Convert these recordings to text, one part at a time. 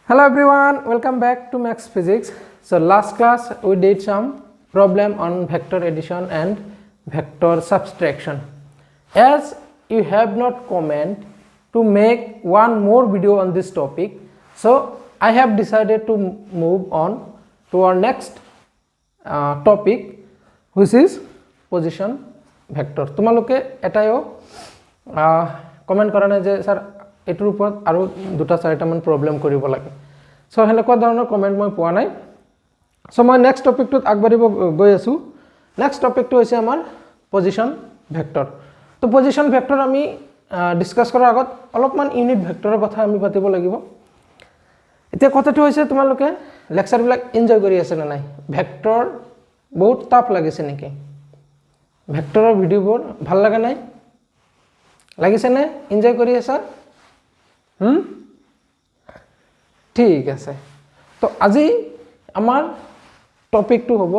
Hello everyone, welcome back to Max Physics. So last class we did some problem on vector addition and vector subtraction. As you have not comment to make one more video on this topic, so I have decided to move on to our next topic, which is position vector. তোমালোকে এটাও comment কৰা নাই যে sir এটোৰ ওপৰত আৰু দুটা চাৰিটা মান প্ৰবলেম কৰিব লাগে সো হেনেকুৱা ধৰণৰ কমেন্ট মই পোৱা নাই সো মই নেক্সট টপিকটোত আগবাঢ়িব গৈ আছো নেক্সট টপিকটো হৈছে আমাৰ পজিশন ভেক্টৰ তো পজিশন ভেক্টৰ আমি ডিসকাস কৰাৰ আগত অলপমান ইউনিট ভেক্টৰৰ কথা আমি পাতিব লাগিব এতিয়া কথাটো হৈছে তোমালোকে লেকচাৰ বিলাক এনজয় কৰি আছে না নাই ভেক্টৰ বহুত টাফ লাগিছে নেকি ভেক্টৰৰ ভিডিওবোৰ ভাল লাগা নাই লাগিছে নে এনজয় কৰি আছা ঠিক আছে তো আজি আমাৰ টপিকটো হ'ব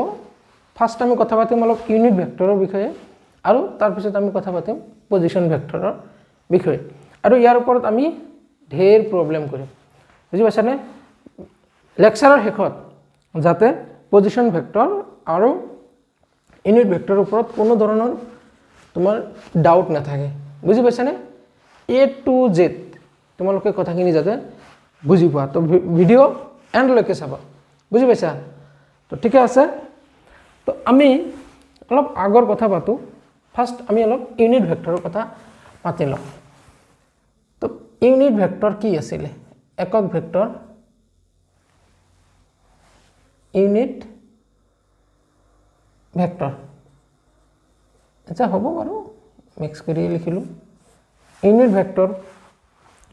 ফাৰ্স্ট আমি কথা পাতিম অলপ ইউনিট ভেক্টৰৰ বিষয়ে আৰু তাৰ পিছত আমি কথা পাতিম পজিশন ভেক্টৰৰ বিষয়ে আৰু ইয়াৰ ওপৰত আমি ঢেৰ প্ৰবলেম কৰিম বুজি পাইছানে লেকচাৰৰ শেষত যাতে পজিশন ভেক্টৰ আৰু ইউনিট ভেক্টৰৰ ওপৰত কোনো ধৰণৰ তোমাৰ ডাউট নাথাকে বুজি পাইছানে A to Z তোমালোকে কথাখিনি যাতে বুজি পোৱা তো ভিডিও এন্ড লৈকে চাবা বুজি পাইছা তো ঠিক আছে তো আমি অলপ আগৰ কথা পাতো ফাৰ্স্ট আমি অলপ ইউনিট ভেক্টৰৰ কথা পাতি লওঁ তো ইউনিট ভেক্টৰ কি আছিল একক ভেক্টৰ ইউনিট ভেক্টৰ আচ্ছা হ'ব বাৰু মিক্স কৰি লিখিলো ইউনিট ভেক্টৰ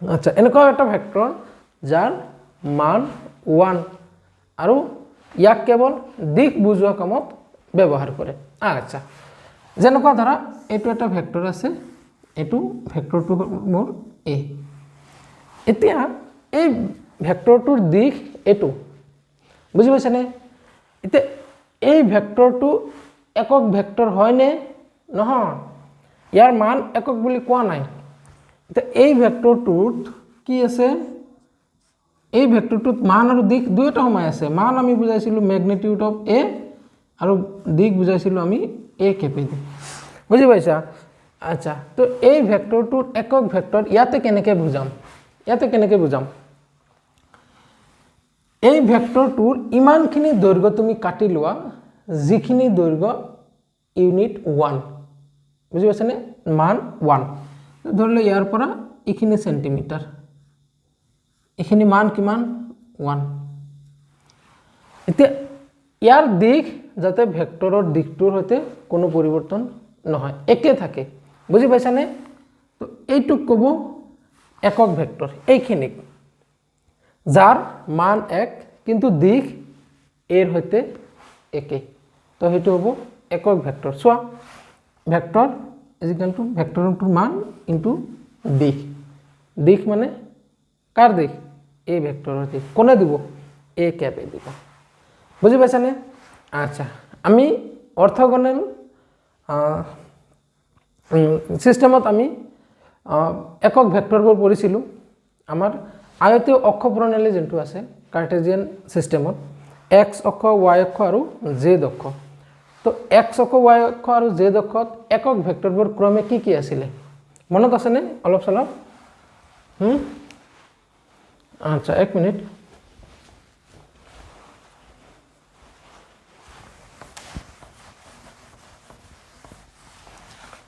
আচ্ছা এনেকুৱা এটা ভেক্টৰ যাৰ মান 1 আৰু ইয়াক কেৱল দিক বুজোৱা কামত ব্যৱহাৰ কৰে আচ্ছা যেনেকুৱা ধৰা এটো এটা ভেক্টৰ আছে এটো ভেক্টৰটো মোৰ a এতিয়া এই ভেক্টৰটোৰ দিক এটো বুজি পাইছানে এতিয়া এই ভেক্টৰটো একক ভেক্টৰ হয় নে নহয় ইয়াৰ মান একক বুলি কোৱা নাই এটা এই ভেক্টৰটোত কি আছে এই ভেক্টৰটোত মান আৰু দিক দুইটা সমাই আছে মান আমি বুজাইছিলো ম্যাগনিটিউড অফ a আৰু দিক বুজাইছিলো আমি a কেপিটেল বুজি পাইছা আচ্ছা তো এই ভেক্টৰটোৰ একক ভেক্টৰ ইয়াতে কেনেকে বুজাম এই ভেক্টৰটোৰ ইমানখিনি দৈৰ্ঘ্য তুমি কাটি লোৱা যিখিনি দৈৰ্ঘ্য ইউনিট 1 বুজি পাইছানে মান 1 ধৰলে ইয়াৰ পৰা এখিনি সেন্টিমিটাৰ এখিনি মান কিমান 1 এতিয়া ইয়াৰ দিক যাতে ভেক্টৰৰ দিকটোৰ হতে কোনো পৰিৱৰ্তন নহয় একে থাকে বুজি পাইছানে তো এইটো কব একক ভেক্টৰ এইখিনিক যাৰ মান 1 কিন্তু দিক এৰ হতে একে তো হেতু হ'ব একক vector soya vector is equal to ভেক্টৰটোৰ মান ইনটু দিক মানে কাৰ দিক এই ভেক্টৰৰ দিক কোনে দিব a ক্যাপে দিব বুজি পাইছানে আচ্ছা আমি অৰ্থগোনাল সিস্টেমত আমি একক ভেক্টৰবোৰ পঢ়িছিলো আমাৰ আয়তীয় অক্ষ প্ৰণালী যেটো আছে কাৰ্টেজিয়ান সিস্টেমত x অক্ষ y অক্ষ আৰু z অক্ষ তো x অক্ষ y অক্ষ আৰু z অক্ষত একক ভেক্টৰবোৰ ক্ৰমে কি আছিল মনত আছে নে অলপ চলপ আচ্ছা এক মিনিট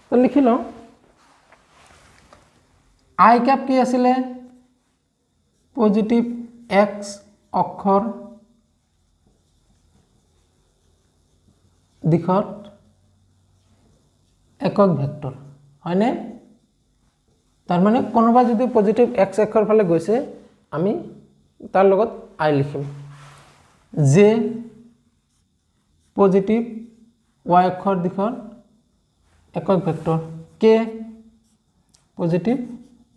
তো লিখি লওঁ i ক্যাপ কি আছিল পজিটিভ x অক্ষৰ দিশত একক ভেক্টৰ হয়নে তাৰ মানে কোনোবা যদি পজিটিভ x অক্ষৰ ফালে গৈছে আমি তাৰ লগত i লিখিম j পজিটিভ y অক্ষৰ দিশত একক ভেক্টৰ k পজিটিভ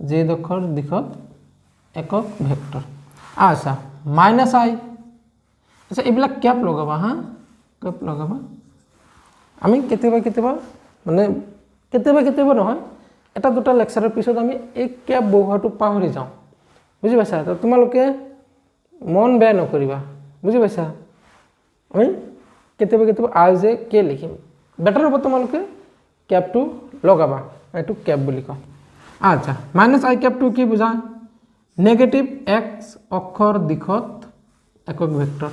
z অক্ষৰ দিশত একক ভেক্টৰ আচ্ছা মাইনাস i আচ্ছা এইবিলাক ক্যাপ লগাবা হা ক্যাপ লগাবা আমি কেতিয়াবা মানে কেতিয়াবা নহয় এটা দুটা লেকচাৰৰ পিছত আমি এই ক্যাপ বহুৱাটো পাহৰি যাওঁ বুজি পাইছা তো তোমালোকে মন বেয়া নকৰিবা বুজি পাইছা আমি কেতিয়াবা কেতিয়াবা আই যে কে লিখিম বেটাৰ হ'ব তোমালোকে কেপটো লগাবা এইটো কেপ বুলি কয় আচ্ছা মাইনাছ আই কেপটো কি বুজায় নেগেটিভ এক্স অক্ষৰ দিশত একক ভেক্টৰ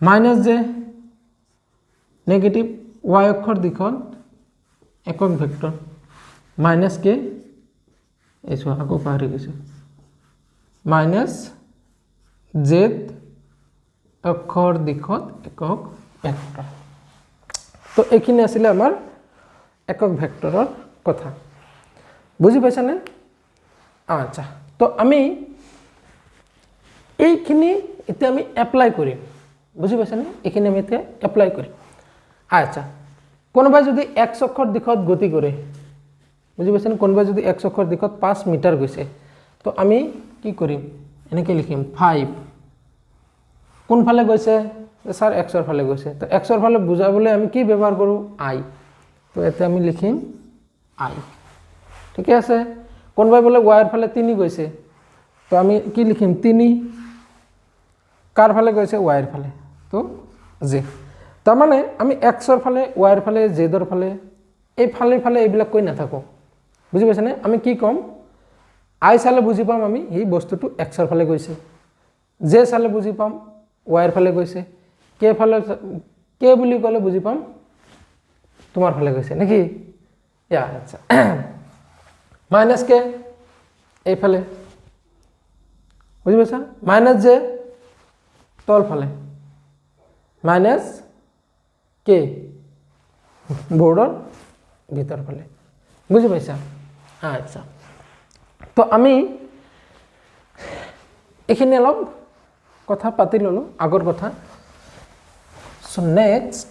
মাইনাছ যে নেগেটিভ ওয়াই অক্ষৰ দিশত একক ভেক্টৰ মাইনাছ কে এইটো আকৌ পাহৰি গৈছে মাইনাছ জেড অক্ষৰ দিশত একক ভেক্টৰ তো এইখিনি আছিলে আমাৰ একক ভেক্টৰৰ কথা বুজি পাইছানে আচ্ছা তো আমি এইখিনি এতিয়া আমি এপ্লাই কৰিম বুজি পাইছানে এইখিনি আমি এতিয়া এপ্লাই কৰিম আচ্ছা কোনোবাই যদি x অক্ষৰ দিশত গতি কৰে বুজি পাইছানে কোনোবাই যদি x অক্ষৰ দিশত 5 মিটাৰ গৈছে তো আমি কি কৰিম এনেকৈ লিখিম 5 কোনফালে গৈছে স্যাৰ x এৰ ফালে গৈছে তো x এৰ ফালে বুজাবলৈ আমি কি ব্যৱহাৰ কৰো i তো এতে আমি লিখিম i ঠিক আছে কোনবাই বলে y এর ফালে 3 গৈছে তো আমি কি লিখিম 3 কার ফালে গৈছে y এর ফালে তো j তার মানে আমি x এর ফালে y এর ফালে z এর ফালে এই ফালে ফালে এইবিলাক কই না থাকো বুজি পাইছানে আমি কি কম i সালে বুজি পাম আমি এই বস্তুটো x এর ফালে গৈছে j সালে বুজি পাম y এর ফালে গৈছে কে ফালে কে বুলি কলে বুজি পাম তোমার ফালে গৈছে নাকি ইয়া আচ্ছা মাইনাস কে এই ফালে বুঝি পাইছা মাইনাস জে তল ফালে মাইনাস কে বোৰ্ডৰ ভিতৰ ফালে বুঝি পাইছা আচ্ছা তো আমি এখানে অলপ কথা পাতি ললো আগৰ কথা সো নেক্সট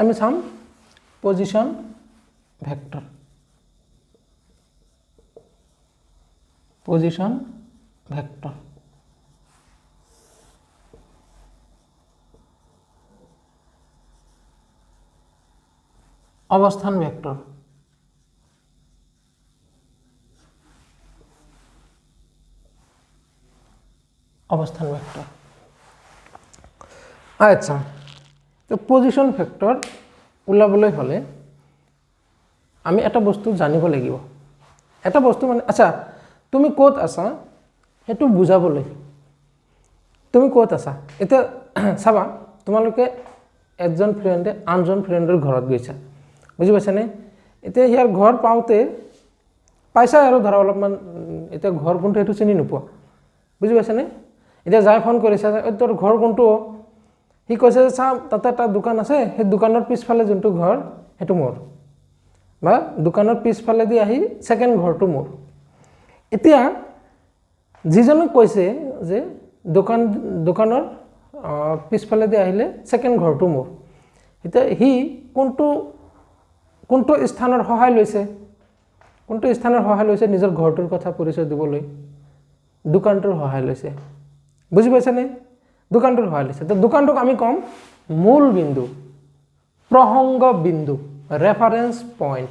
আমি চাম পজিশন ভেক্টর অবস্থান ভেক্টর আচ্ছা তো পজিশন ভেক্টর উলাবলৈ হলে আমি এটা বস্তু জানিব লাগিব এটা বস্তু মানে আচ্ছা তুমি কোত আছা হেতু বুজাবলৈ তুমি কোত আছা এটা চাবা তোমালোকে একজন ফ্ৰেণ্ডে আনজন ফ্ৰেণ্ডৰ ঘৰত গৈছা বুজি পাইছানে এতিয়া ইয়াৰ ঘৰ পাওতে পইচা আৰু ধৰা অলপমান এটা ঘৰ কোনটো হেতু চিনি নোপোৱা বুজি পাইছানে এতিয়া যাই ফোন কৰিছা তোৰ ঘৰ কোনটো হি কৈছে যে চাম তাতে এটা দোকান আছে সেই দোকানৰ পিছফালে যোনটো ঘৰ হেতু মোৰ বা দোকানৰ পিছফালে দি আহি সেকেন্ড ঘৰটো মোৰ এতিয়া যিজনে কৈছে যে দোকানৰ পিছফালে দি আহিলে সেকেন্ড ঘৰটো মোৰ এতিয়া হি কোনটো স্থানৰ সহায় লৈছে নিজৰ ঘৰটোৰ কথা পৰিচয় দিবলৈ দোকানটোৰ সহায় লৈছে বুজি পাইছানে দোকানটোৰ সহায় লৈছে তো দোকানটোক আমি কম মূল বিন্দু প্ৰসংগ বিন্দু ৰেফাৰেন্স পয়েন্ট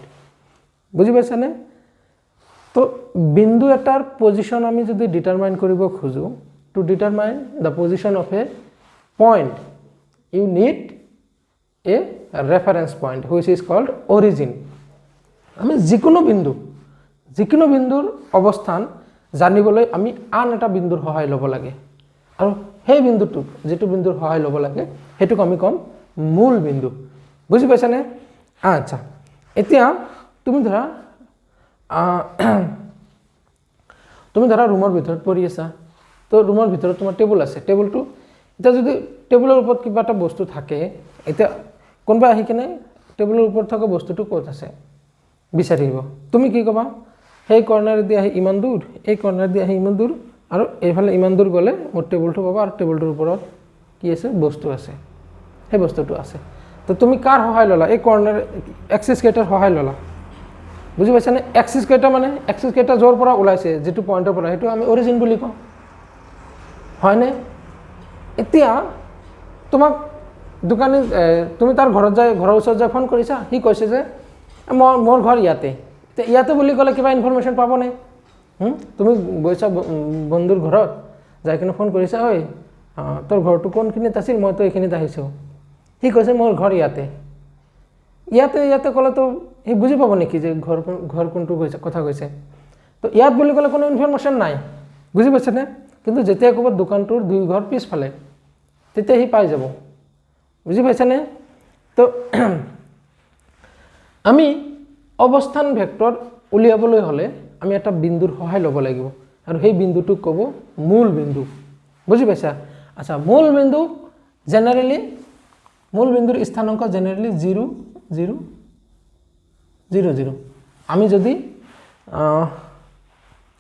বুজি পাইছানে তো বিন্দু এটাৰ পজিশন আমি যদি ডিটাৰমাইন কৰিব খুজো to determine the position of a point you need a reference point which is called origin আমি যিকোনো বিন্দুৰ অৱস্থান জানিবলৈ আমি আন এটা বিন্দুৰ সহায় ল'ব লাগে আৰু সেই বিন্দুটো যেটো বিন্দুৰ সহায় ল'ব লাগে হেতুক আমি কম মূল বিন্দু বুজি পাইছানে আচ্ছা এতিয়া তুমি ধৰা ৰুমৰ ভিতৰত পৰি আছা তো ৰুমৰ ভিতৰত তোমাৰ টেবুল আছে টেবুলটো এটা যদি টেবুলৰ ওপৰত কিবা এটা বস্তু থাকে এটা কোনবা আহি কিনে টেবুলৰ ওপৰত থকা বস্তুটো ক'ত আছে বিচাৰিব তুমি কি কবা সেই কৰ্নাৰ দি আহি ইমান দূৰ এই কৰ্নাৰ দি আহি ইমান দূৰ আৰু এইফালে ইমান দূৰ গলে মোৰ টেবুলটো পাবা আৰু টেবুলটোৰ ওপৰত কি আছে বস্তু আছে সেই বস্তুটো আছে তো তুমি কাৰ সহায় ললা এই কৰ্নাৰ এক্সিস কেটাৰ সহায় ললা বুজি পাইছানে এক্সিস কেটা জোৰ পৰা ওলাইছে যেটো পইণ্টৰ পৰা হেতু আমি অৰিজিন বুলি কওঁ হয়নে এতিয়া তোমাক দোকানী তুমি তাৰ ঘৰৰ ওচৰত যাই ফোন কৰিছা হি কৈছে যে মোৰ ঘৰ ইয়াতে, এতিয়া ইয়াতে বুলি ক'লে কিবা ইনফৰমেশ্যন পাবনে? তুমি গৈছা বন্ধুৰ ঘৰত যাই কিনে ফোন কৰিছা, ঐ তোৰ ঘৰটো কোনখিনিত আছিল, মইতো এইখিনিত আহিছোঁ। সি কৈছে মোৰ ঘৰ ইয়াতে। ইয়াতে ক'লেতো সি বুজি পাব নেকি যে ঘৰ কোনটো কথা কৈছে? তো ইয়াত বুলি ক'লে কোনো ইনফৰমেশ্যন নাই, বুজি পাইছেনে? কিন্তু যেতিয়া ক'ব দোকানটোৰ 2 ঘৰ পিছফালে, তেতিয়া সি পাই যাব, বুজি পাইছেনে? তো আমি অৱস্থান ভেক্টৰ উলিয়াবলৈ হ'লে আমি এটা বিন্দুৰ সহায় ল'ব লাগিব, আৰু সেই বিন্দুটোক ক'ব মূল বিন্দু, বুজি পাইছা? আচ্ছা, মূল বিন্দুৰ স্থানাংক জেনেৰেলি 0 0 0 0। আমি যদি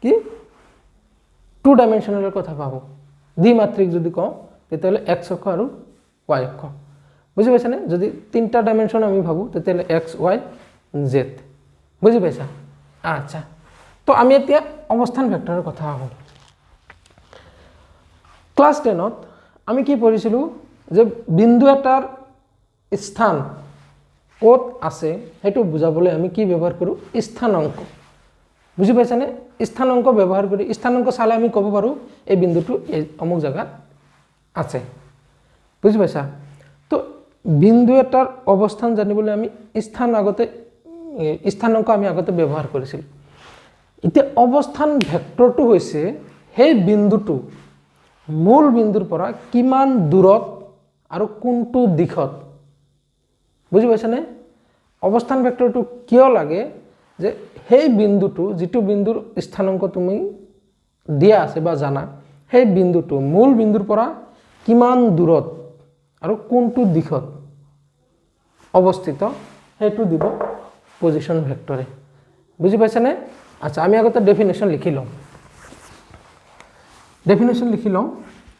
কি 2 ডাইমেনশ্যনেলৰ কথা ভাবোঁ, দ্বিমাত্ৰিক যদি কওঁ, তেতিয়াহ'লে x অক্ষ আৰু y অক্ষ, বুজি পাইছানে? যদি 3টা ডাইমেনশ্যন আমি ভাবোঁ, তেতিয়াহ'লে x y z, বুজি পাইছা? আচ্ছা, তো আমি এতিয়া অৱস্থান ভেক্টৰৰ কথা ভাবোঁ। ক্লাছ 10ত আমি কি পঢ়িছিলোঁ যে বিন্দু এটাৰ স্থান ক'ত আছে সেইটো বুজাবলৈ আমি কি ব্যৱহাৰ কৰোঁ? স্থানাংক, বুজি পাইছানে? স্থানাংক ব্যৱহাৰ কৰি, স্থানাংক চালে আমি ক'ব পাৰোঁ এই বিন্দুটো এই অমুক জেগাত আছে, বুজি পাইছা? তো বিন্দু এটাৰ অৱস্থান জানিবলৈ আমি স্থানাংক আমি আগতে ব্যৱহাৰ কৰিছিলোঁ। এতিয়া অৱস্থান ভেক্টৰটো হৈছে সেই বিন্দুটো মূল বিন্দুৰ পৰা কিমান দূৰত আৰু কোনটো দিশত, বুজি পাইছানে? অৱস্থান ভেক্টৰটো কিয় লাগে? যে সেই বিন্দুটো, যিটো বিন্দুৰ স্থানাংক তুমি দিয়া আছে বা জানা, সেই বিন্দুটো মূল বিন্দুৰ পৰা কিমান দূৰত আৰু কোনটো দিশত অৱস্থিত সেইটো দিব পজিশ্যন ভেক্টৰে, বুজি পাইছানে? আচ্ছা, আমি আগতে ডেফিনেশ্যন লিখি লওঁ।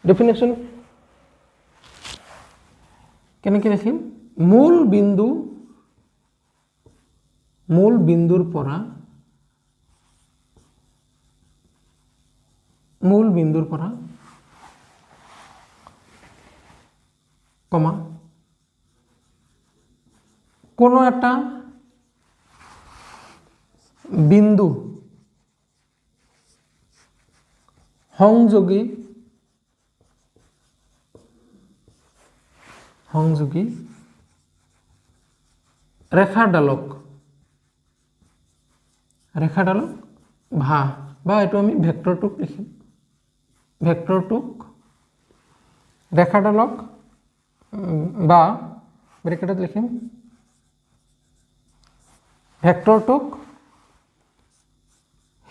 ডেফিনেশ্যন কেনেকৈ লিখিম? মূল বিন্দুৰ পৰা কমা কোনো এটা বিন্দু সংযোগী ৰেখাডালক বা এইটো আমি ভেক্টৰটোক লিখিম, ৰেখাডালক বা ব্ৰেকেটত লিখিম ভেক্টৰটোক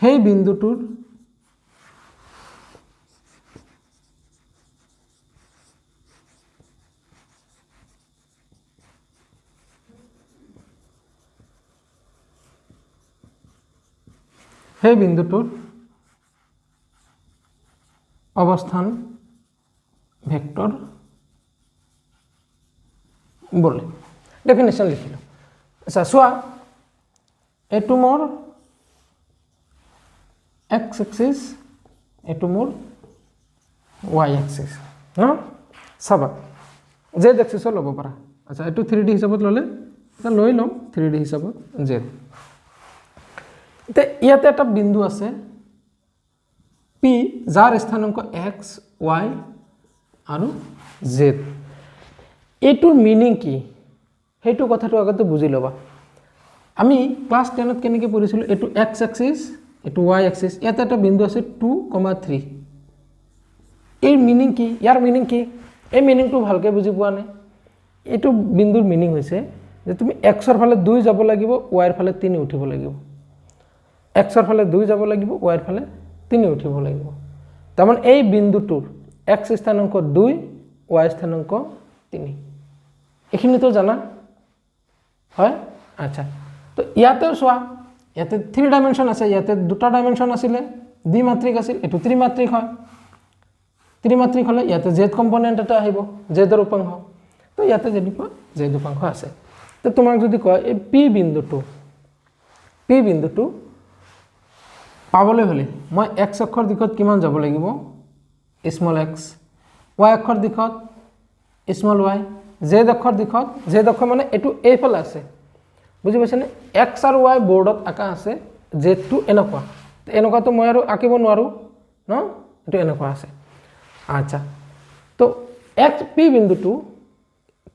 সেই বিন্দুটোৰ অৱস্থান ভেক্টৰ বলে। ডেফিনেশ্যন লিখিলোঁ। আচ্ছা, চোৱা, এইটো মোৰ এক্স এক্সিছ, এইটো মোৰ ৱাই এক্সিছ ন? চাবা, জেড এক্সিছৰ ল'ব পাৰা। আচ্ছা, এইটো 3D হিচাপত ল'লে এটা লৈ ল'ম 3D হিচাপত জেড। এতিয়া ইয়াতে এটা বিন্দু আছে পি, যাৰ স্থানাংক এক্স ৱাই আৰু জেড। এইটোৰ মিনিং কি সেইটো কথাটো আগতে বুজি ল'বা। আমি ক্লাছ 10ত কেনেকৈ পঢ়িছিলোঁ? এইটো এক্স এক্সিছ, এইটো ৱাই এক্সিছ, ইয়াতে এটা বিন্দু আছে 2,3। এই মিনিং কি? ইয়াৰ মিনিং কি? এই মিনিংটো ভালকৈ বুজি পোৱা নাই। এইটো বিন্দুৰ মিনিং হৈছে যে তুমি এক্সৰ ফালে 2 যাব লাগিব, ৱাইৰ ফালে 3 উঠিব লাগিব। এক্সৰ ফালে 2 যাব লাগিব, ৱাইৰ ফালে 3 উঠিব লাগিব। তাৰমানে এই বিন্দুটোৰ এক্স স্থানাংক 2, ৱাই স্থানাংক 3। এইখিনিতো জানা হয়? আচ্ছা, তো ইয়াতেও চোৱা, ইয়াতে 3 ডাইমেনশ্যন আছে, ইয়াতে 2টা ডাইমেনশ্যন আছিলে, দ্বিমাত্ৰিক আছিল, এইটো ত্ৰিমাত্ৰিক হয়। ত্ৰিমাত্ৰিক হ'লে ইয়াতে জেড কম্পনেণ্ট এটা আহিব, জেডৰ উপাংশ। তো ইয়াতে যেনেকুৱা জেড উপাংশ আছে। তো তোমাক যদি কয় এই পি বিন্দুটো পাবলৈ হ'লে মই এক্স অক্ষৰ দিশত কিমান যাব লাগিব? স্মল এক্স, ৱাই অক্ষৰ দিশত স্মল ৱাই, জেড অক্ষৰ দিশত, জেড অক্ষ মানে এইটো এইফালে আছে, বুজি পাইছেনে এক্স আৰু ৱাই বৰ্ডত আঁকা আছে জেডটো এনেকুৱা এনেকুৱাটো মই আৰু আঁকিব নোৱাৰোঁ ন এইটো এনেকুৱা আছে আচ্ছা তো এক্স পি বিন্দুটো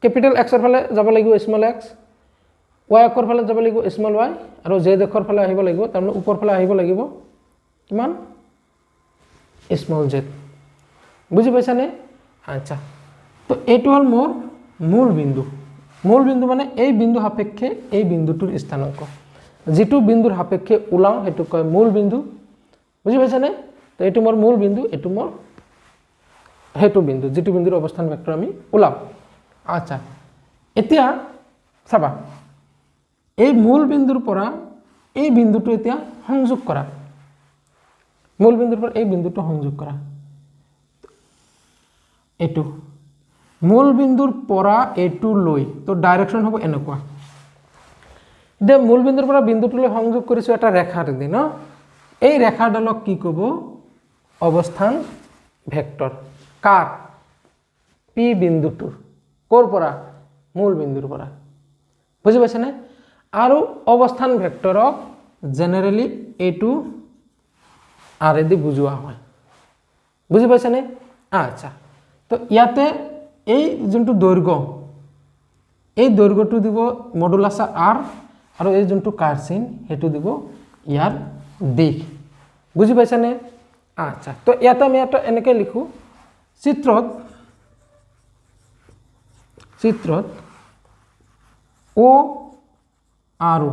কেপিটেল এক্সৰ ফালে যাব লাগিব স্মল এক্স ৱাই অক্ষৰ ফালে যাব লাগিব স্মল ৱাই আৰু জেড অক্ষৰ ফালে আহিব লাগিব তাৰমানে ওপৰ ফালে আহিব লাগিব কিমান স্মল জেড বুজি পাইছানে আচ্ছা তো এইটো হ'ল মোৰ মূল বিন্দু মানে এই বিন্দু সাপেক্ষে এই বিন্দুটোৰ স্থানাংক যেটো বিন্দুৰ সাপেক্ষে ওলাও হেতু কয় মূল বিন্দু বুজি পাইছানে তো এইটো মোৰ মূল বিন্দু এইটো মোৰ হেতু বিন্দু যেটো বিন্দুৰ অৱস্থান ভেক্টৰ আমি ওলাও আচ্ছা এতিয়া চাবা এই মূল বিন্দুৰ পৰা এই বিন্দুটো এতিয়া সংযোগ কৰা মূল বিন্দুৰ পৰা এই বিন্দুটো সংযোগ কৰা এটো মূল বিন্দুৰ পৰা এটো লৈ তো ডাইৰেকশন হ'ব এনেকুৱা দে মূল বিন্দুৰ পৰা বিন্দুটোলৈ সংযোগ কৰিছো এটা ৰেখাৰ দি ন এই ৰেখাডালক কি ক'ব অৱস্থান ভেক্টৰ কাৰ পি বিন্দুটোৰ কোৰ পৰা মূল বিন্দুৰ পৰা বুজি পাইছানে আৰু অৱস্থান ভেক্টৰক জেনাৰেলি এটো আৰ এদি বুজোৱা হয় বুজি পাইছানে আচ্ছা তো ইয়াতে এই যোনটো দৈৰ্ঘ্য এই দৈৰ্ঘ্যটো দিব মডুলাস আৰ আৰু এই যোনটো কাৰ্চিন হেতু দিব ইয়াৰ দিক বুজি পাইছানে আচ্ছা তো ইয়াতে আমি এটা এনেকে লিখো চিত্ৰত ও আৰু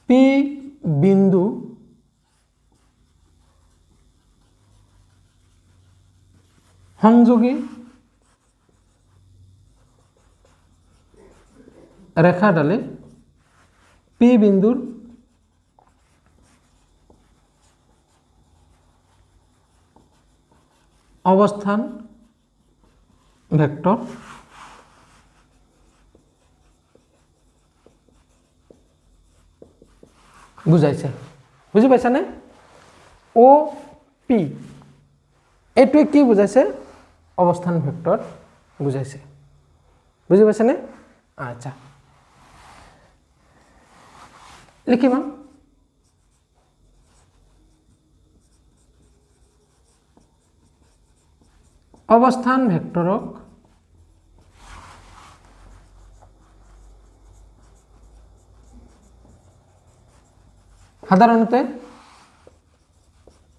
পি বিন্দু সংযোগী ৰেখাডালে পি বিন্দুৰ অৱস্থান ভেক্টৰ বুজাইছে বুজি পাইছানে ও পি এটো কি বুজাইছে অৱস্থান ভেক্টৰ বুজাইছে বুজি পাইছানে আচ্ছা লিখিবা অৱস্থান ভেক্টৰক সাধাৰণতে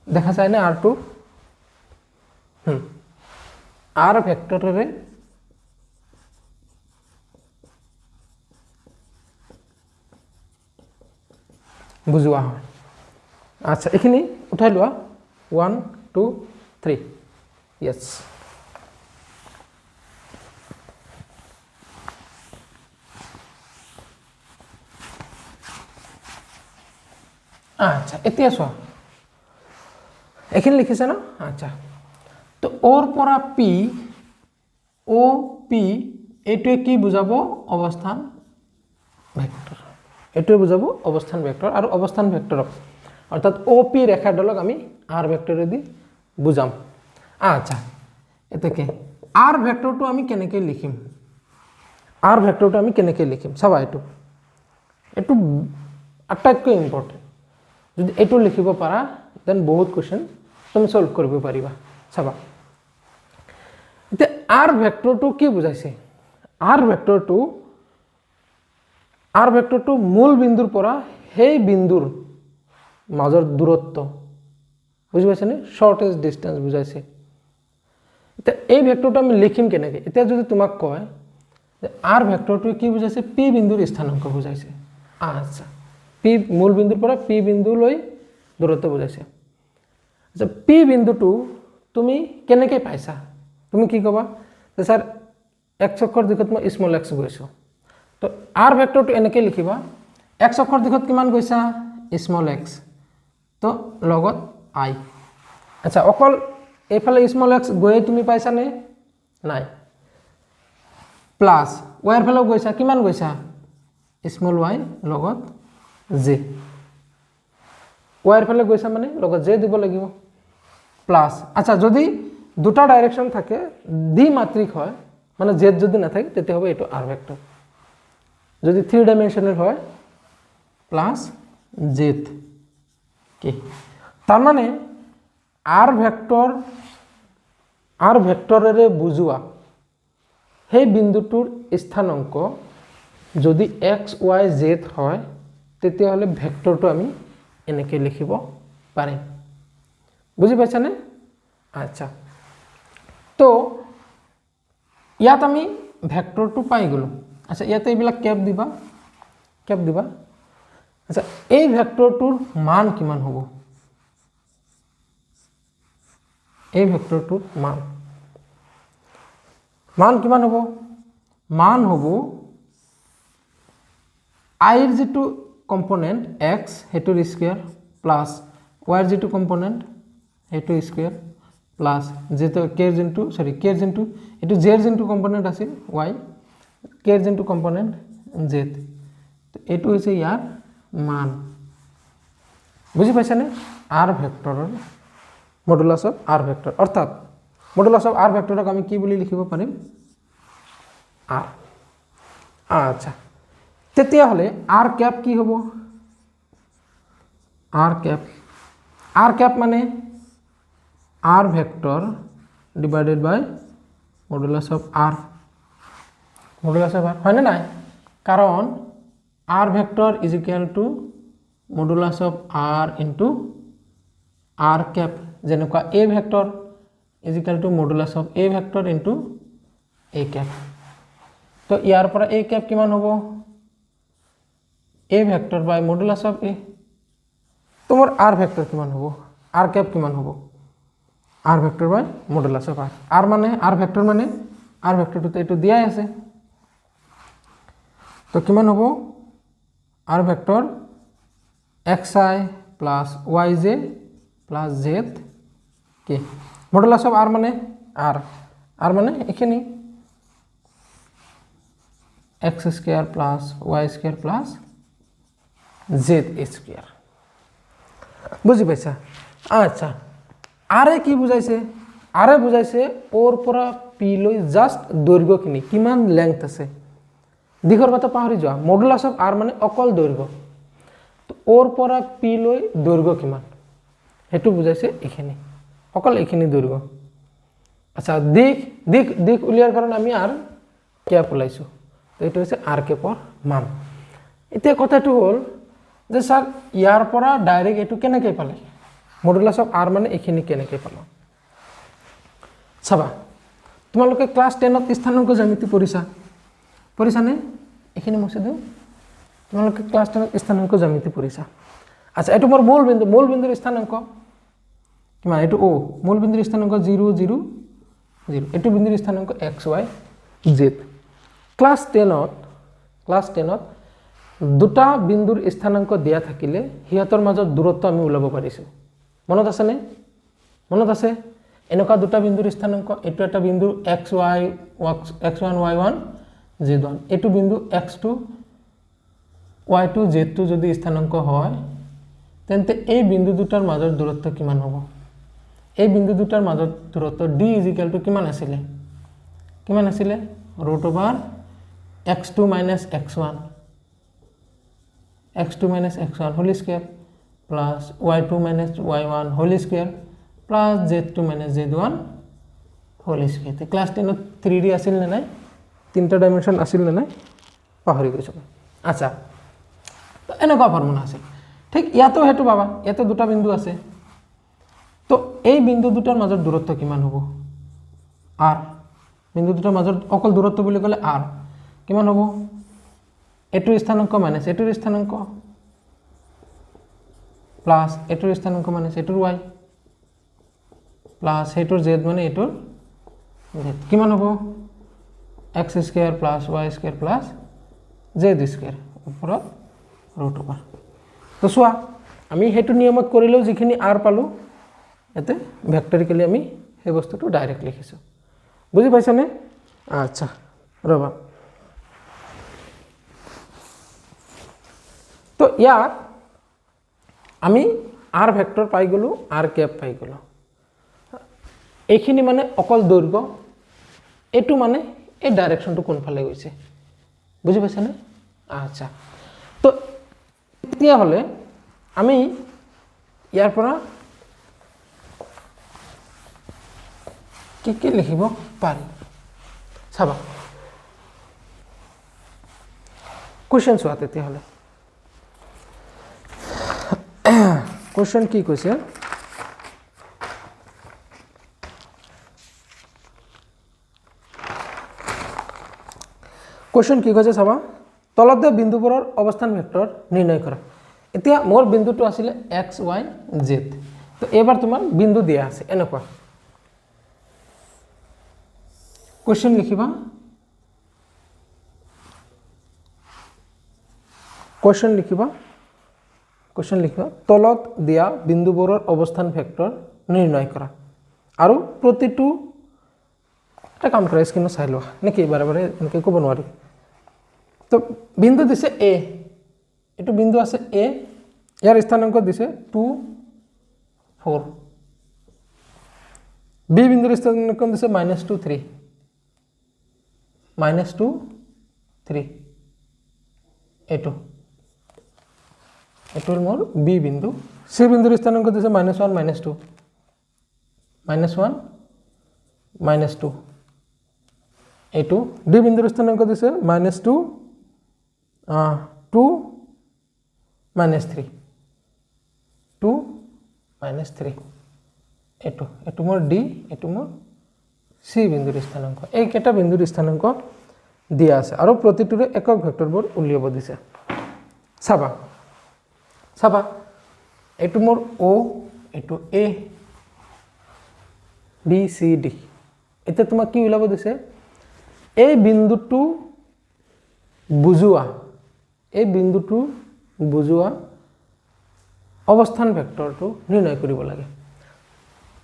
দেখা যায় না r2 r ভেক্টৰেৰে বুজোৱা হয় আচ্ছা এখিনি উঠাই লোৱা 1 2 3 yes আচ্ছা এতিয়া চোৱা এখিনি লিখিছে না আচ্ছা তো ওৰ পৰা পি ও পি এটো কি বুজাব অৱস্থান ভেক্টৰ এটো বুজাব অৱস্থান ভেক্টৰ আৰু অৱস্থান ভেক্টৰক অৰ্থাৎ ও পি ৰেখাডালক আমি r ভেক্টৰে দি বুজাম আচ্ছা এতেকে r ভেক্টৰটো আমি কেনেকৈ লিখিম r ভেক্টৰটো আমি কেনেকৈ লিখিম চাবা এটো আটাইতকৈ ইম্পৰ্টেন্ট যদি এটো লিখিব পাৰা দেন বহুত কোৱেশ্চন তুমি সলভ কৰিব পাৰিবা চাবা এতে r ভেক্টৰটো কি বুজাইছে r ভেক্টৰটো মূল বিন্দুৰ পৰা সেই বিন্দুৰ মাজৰ দূৰত্ব বুজি পাইছানে শৰ্টেজ ডিসটেন্স বুজাইছে এটা এই ভেক্টৰটো আমি লিখিম কেনেকৈ এটা যদি তোমাক কয় যে r ভেক্টৰটো কি বুজাইছে p বিন্দুৰ স্থানাংক বুজাইছে আচ্ছা p মূল বিন্দুৰ পৰা p বিন্দুলৈ দূৰত্ব বুজাইছে আচ্ছা p বিন্দুটো তুমি কেনেকৈ পাইছা তুমি কি কবা যে স্যার x অক্ষৰ দিশত মই স্মল x গৈছো তো r ভেক্টৰটো এনেকৈ লিখিবা x অক্ষৰ দিশত কিমান গৈছা স্মল x তো লগত i আচ্ছা অকল এইফালে স্মল x গৈ তুমি পাইছা নে নাই প্লাস y এর ফালে গৈছা কিমান গৈছা স্মল y লগত j y এর ফালে গৈছা মানে লগত j দিব লাগিব প্লাস আচ্ছা যদি দুটা ডাইরেকশন থাকে দ্বিমাত্রিক হয় মানে z যদি না থাকে তেতে হবে এটো r ভেক্টর যদি 3 ডাইমেনশনাল হয় প্লাস জেড কে তার মানে আর ভেক্টৰেৰে বুজোৱা সেই বিন্দুটোৰ স্থানাংক যদি এক্স ওয়াই জেড হয় তেতিয়াহলে ভেক্টৰটো আমি এনেকৈ লিখিব পাৰিম বুজি পাইছানে আচ্ছা তো ইয়াত আমি ভেক্টৰটো পাই গলো আচ্ছা ইয়াতে এইবিলাক কেপ দিবা আচ্ছা এই ভেক্টৰটোৰ মান কিমান হ'ব এই ভেক্টৰটোৰ মান কিমান হ'ব মান হ'ব i ৰ যেটো কম্পোনেন্ট x হেটোৰ স্কয়াৰ প্লাস y ৰ যেটো কম্পোনেন্ট হেটো স্কয়াৰ প্লাস যেটো k ৰ যেটো এটো j ৰ যেটো কম্পোনেন্ট আছিল y k ৰ যেটো কম্পোনেন্ট z তো এটো হৈছে ইয়াৰ মান বুজি পাইছানে r ভেক্টৰৰ মডুলাস অফ r ভেক্টৰ অৰ্থাৎ মডুলাস অফ r ভেক্টৰক আমি কি বুলি লিখিব পাৰিম r আচ্ছা তেতিয়া হলে r ক্যাপ কি হ'ব r ক্যাপ মানে r vector divided by modulus of r হয় না নাই কাৰণ r vector is equal to modulus of r into r cap যেনেকুৱা a vector is equal to modulus of a vector into a cap তো ইয়াৰ পৰা a cap কিমান হ'ব a vector by modulus of a তোমাৰ r vector কিমান হ'ব r cap কিমান হ'ব r vector by modulus of r মানে r ভেক্টৰটো এটো দিয়াই আছে তো কিমান হ'ব r vector xi plus yj plus z k modulus of r মানে r মানে এখানে x square plus y square plus z square বুঝি পাইছা আচ্ছা আরে কি বুঝাইছে আরে বুঝাইছে ওর পৰা p লৈ জাস্ট দৈৰ্ঘ্যখিনি কিমান লেংথ আছে দিঘৰ কথা পাহৰি যোৱা মডুলাস অফ r মানে অকল দৈৰ্ঘ্য তো ওৰ পৰা p লৈ দৈৰ্ঘ্য কিমান হেতু বুঝাইছে এখানে অকল এখানে দৈৰ্ঘ্য আচ্ছা দিক উলিয়াৰ কাৰণ আমি আৰ ক্যাপ উলাইছো তো এটা হচ্ছে r ক্যাপৰ মান এতিয়া কথাটো হল যে স্যাৰ ইয়াৰ পৰা ডাইৰেক্ট এটো কেনেকৈ পালে মডুলাস অফ r মানে এখানে কেনেকৈ পালো চাবা তোমালোকে ক্লাস 10 ত স্থানাঙ্ক জ্যামিতি পঢ়িছানে এখানে মুছে দিও তোমালোকে ক্লাস 10 ত স্থানাঙ্ক জ্যামিতি পঢ়িছা আচ্ছা এটো মোৰ মূল বিন্দুৰ স্থানাঙ্ক কিমান এটো o মূল বিন্দুৰ স্থানাঙ্ক 0 0 0 এটো বিন্দুৰ স্থানাঙ্ক x y z ক্লাস 10 ত দুটা বিন্দুৰ স্থানাঙ্ক দিয়া থাকিলে হিয়াতৰ মাজৰ দূৰত্ব আমি উলাব পাৰিছো মনত আছে এনেকুৱা দুটা বিন্দুৰ স্থানাঙ্ক এটো এটা বিন্দু x1 y1 z1 এটো বিন্দু x2 y2 z2 যদি স্থানাঙ্ক হয় তেন্তে এই বিন্দু দুটাৰ মাজৰ দূৰত্ব কিমান হ'ব এই বিন্দু দুটাৰ মাজৰ দূৰত্ব d = কিমান আছিল √/x2 - x1 whole square plus y2 - y1 whole square plus z2 - z1 whole square তে ক্লাস 10 ত 3D আছিল না নাই তিনটা ডাইমেনশন আছিল না নাই পাহৰি গৈছো আচ্ছা তো এনেকুৱা ফৰ্মুলা আছে ঠিক ইয়াতো হেতু বাবা ইয়াতে দুটা বিন্দু আছে তো এই বিন্দু দুটাৰ মাজৰ দূৰত্ব কিমান হ'ব r বিন্দু দুটাৰ মাজৰ অকল দূৰত্ব বুলি ক'লে r কিমান হ'ব এটোৰ স্থানাঙ্ক মাইনাস এটোৰ স্থানাঙ্ক প্লাস এটোৰ স্থানাঙ্ক মাইনাস এটোৰ y প্লাস এটোৰ z মানে এটোৰ z কিমান হ'ব x square plus y square plus z square ওপৰত √/। তো সোয়া আমি হেতু নিয়মত কৰিলেও যিখিনি r পালো এতে ভেক্টৰিক্যালি আমি এই বস্তুটো ডাইৰেক্ট লিখিছো বুজি পাইছানে আচ্ছা ৰবা তো ইয়াত আমি r ভেক্টৰ পাই গলো r ক্যাপ পাই গলো এইখিনি মানে অকল দৈৰ্ঘ্য এটু মানে এই ডাইৰেকশনটো কোন ফালে গৈছে বুজি পাইছানে আচ্ছা তো তেতিয়াহ'লে আমি ইয়াৰ পৰা কি লিখিব পাৰি চাবা কোৱেশ্চন চোৱা তেতিয়াহ'লে কোৱেশ্চন কি কৈছে কোৱেশ্চন কি কৈছে চাবা তলত দিয়া বিন্দুবোৰৰ অৱস্থান ভেক্টৰ নিৰ্ণয় কৰা এতিয়া মোৰ বিন্দুটো আছিল x y z তো এবাৰ তোমাৰ বিন্দু দিয়া আছে এনেকুৱা কোৱেশ্চন লিখিবা কোৱেশ্চন লিখিবা তলত দিয়া বিন্দুবোৰৰ অৱস্থান ভেক্টৰ নিৰ্ণয় কৰা আৰু প্ৰতিটো এটা কাম কৰা স্ক্ৰীনত চাই লোৱা নেকি বাৰে বাৰে এনেকৈ ক'ব নোৱাৰি তো বিন্দু দিছে এ এটো বিন্দু আছে এ ইয়াৰ স্থানাংক দিছে 2 4 বি বিন্দুৰ স্থানাংক দিছে -2 3 -2 3 এটো এটোৰ মোৰ বি বিন্দু সি বিন্দুৰ স্থানাংক দিছে -1 -2 -1 -2 এটো ডি বিন্দুৰ স্থানাংক দিছে -2 2 -3 2 -3 এটো মোৰ ডি এটো মোৰ সি বিন্দুৰ স্থানাংক এই কেটা বিন্দুৰ স্থানাংক দিয়া আছে আৰু প্ৰতিটোৰে একক ভেক্টৰবোৰ উলিয়াব দিছে চাবা এটো মোৰ ও এটো এ বি সি ডি এটা তোমাক কি উলাব দিছে এই বিন্দুটো বুজোৱা অৱস্থান ভেক্টৰটো নিৰ্ণয় কৰিব লাগে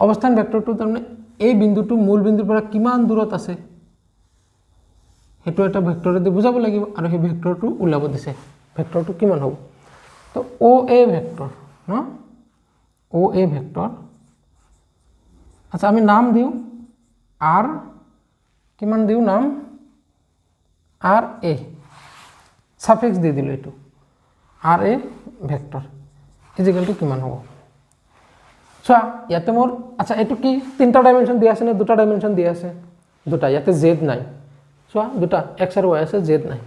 অৱস্থান ভেক্টৰটো তাৰমানে এই বিন্দুটো মূল বিন্দুৰ পৰা কিমান দূৰত আছে হেতু এটা ভেক্টৰেদি বুজাব লাগিব আৰু সেই ভেক্টৰটো উলাব দিছে ভেক্টৰটো কিমান হ'ব তো ও এ ভেক্টৰ ন ও এ ভেক্টৰ আচ্ছা আমি নাম দিও আর কিমান দিও নাম আর এ সাফিক্স দি দিলো এটো আর এ ভেক্টর ইজিক্যাল টু কিমান হ'ব সো ইয়াতে মোৰ আচ্ছা এটো কি তিনটা ডাইমেনশন দিয়া আছে না দুটা ডাইমেনশন দিয়া আছে দুটা ইয়াতে z নাই সো দুটা x আৰু y আছে z নাই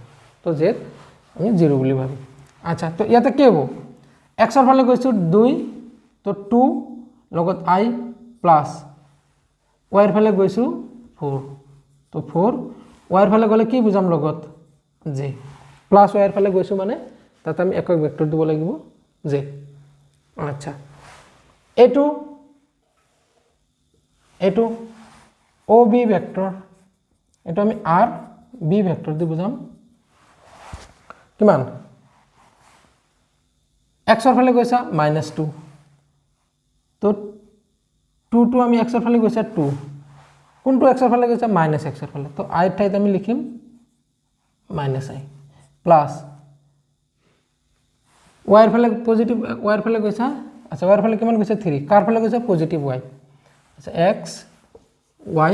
তো z আমি 0 বুলি ভাবি আচ্ছা তো ইয়াতে কি হ'ব x এর ফালে গৈছো 2 তো 2 লগত i প্লাস y এর ফালে গৈছো 4 তো 4 y এর ফালে গলে কি বুজাম লগত j প্লাস y এর ফালে গৈছো মানে তাতে আমি একক ভেক্টর দিব লাগিব j আচ্ছা এটো OB ভেক্টর এটো আমি r b ভেক্টর দি বুজাম কিমান x এর ফালে গৈছা -2 তো 2 টু আমি x এর ফালে গৈছা 2 কোনটো x এর ফালে গৈছা -x এর ফালে তো i ঠাইত আমি লিখিম -i প্লাস y এর ফালে পজিটিভ y এর ফালে গৈছা আচ্ছা y এর ফালে কিমান গৈছা 3 কার ফালে গৈছা পজিটিভ y আচ্ছা x y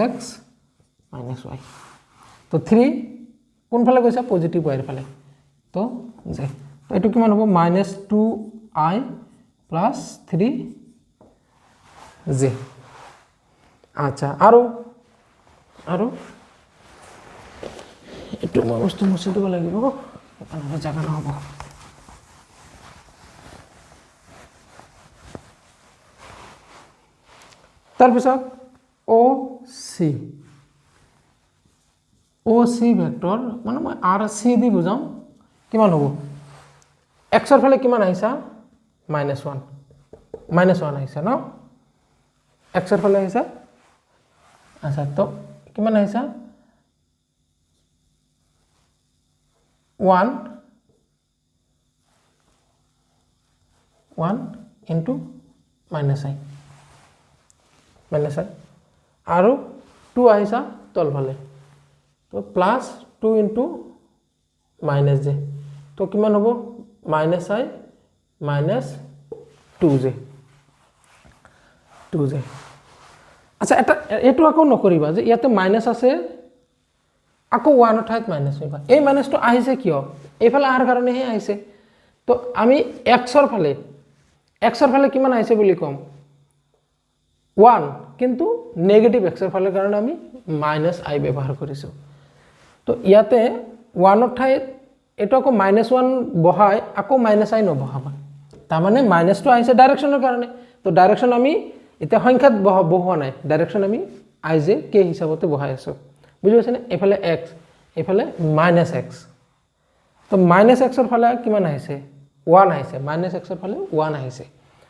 -x -y তো 3 কোন ফালে গৈছা পজিটিভ y এর ফালে তো j তো এটো কিমান হ'ব -2i + 3j আচ্ছা আৰু এটো মই বস্তু মুছি দিব লাগিব কারণ জায়গা না হ'ব তার পিছত OC ভেক্টর মানে মই RC দি বুজাম কিমান হ'ব x এর ফালে কিমান আইছা -1 আহিছে ন x এর ফালে আহিছে আচ্ছা তো কিমান আহিছা 1 into -i আৰু 2 আহিছা তল ফালে তো প্লাস 2 into -j তো কিমান হ'ব -i -2j আচ্ছা এটা এটো আকৌ নকৰিবা যে ইয়াতে মাইনাস আছে আকৌ 1 ঠাইত মাইনাছ কৰিবা এই মাইনাছটো আহিছে কিয় এইফালে আহাৰ কাৰণেহে আহিছে তো আমি xৰ ফালে কিমান আহিছে বুলি কম 1 কিন্তু নেগেটিভ xৰ ফালে কাৰণে আমি -i ব্যৱহাৰ কৰিছো তো ইয়াতে 1 ৰ ঠাইত এটো আকৌ -1 বহাই আকৌ -i নবহাবা তাৰ মানে মাইনাছটো আহিছে ডাইৰেকশনৰ কাৰণে তো ডাইৰেকশন আমি এটা সংখ্যাত বহোৱা নাই ডাইৰেকশন আমি i j k হিচাপতে বহাই আছো বুজি পাইছানে এফালে x এফালে -x তো -x ৰ ফালে কিমান আহিছে 1 আহিছে -x ৰ ফালে 1 আহিছে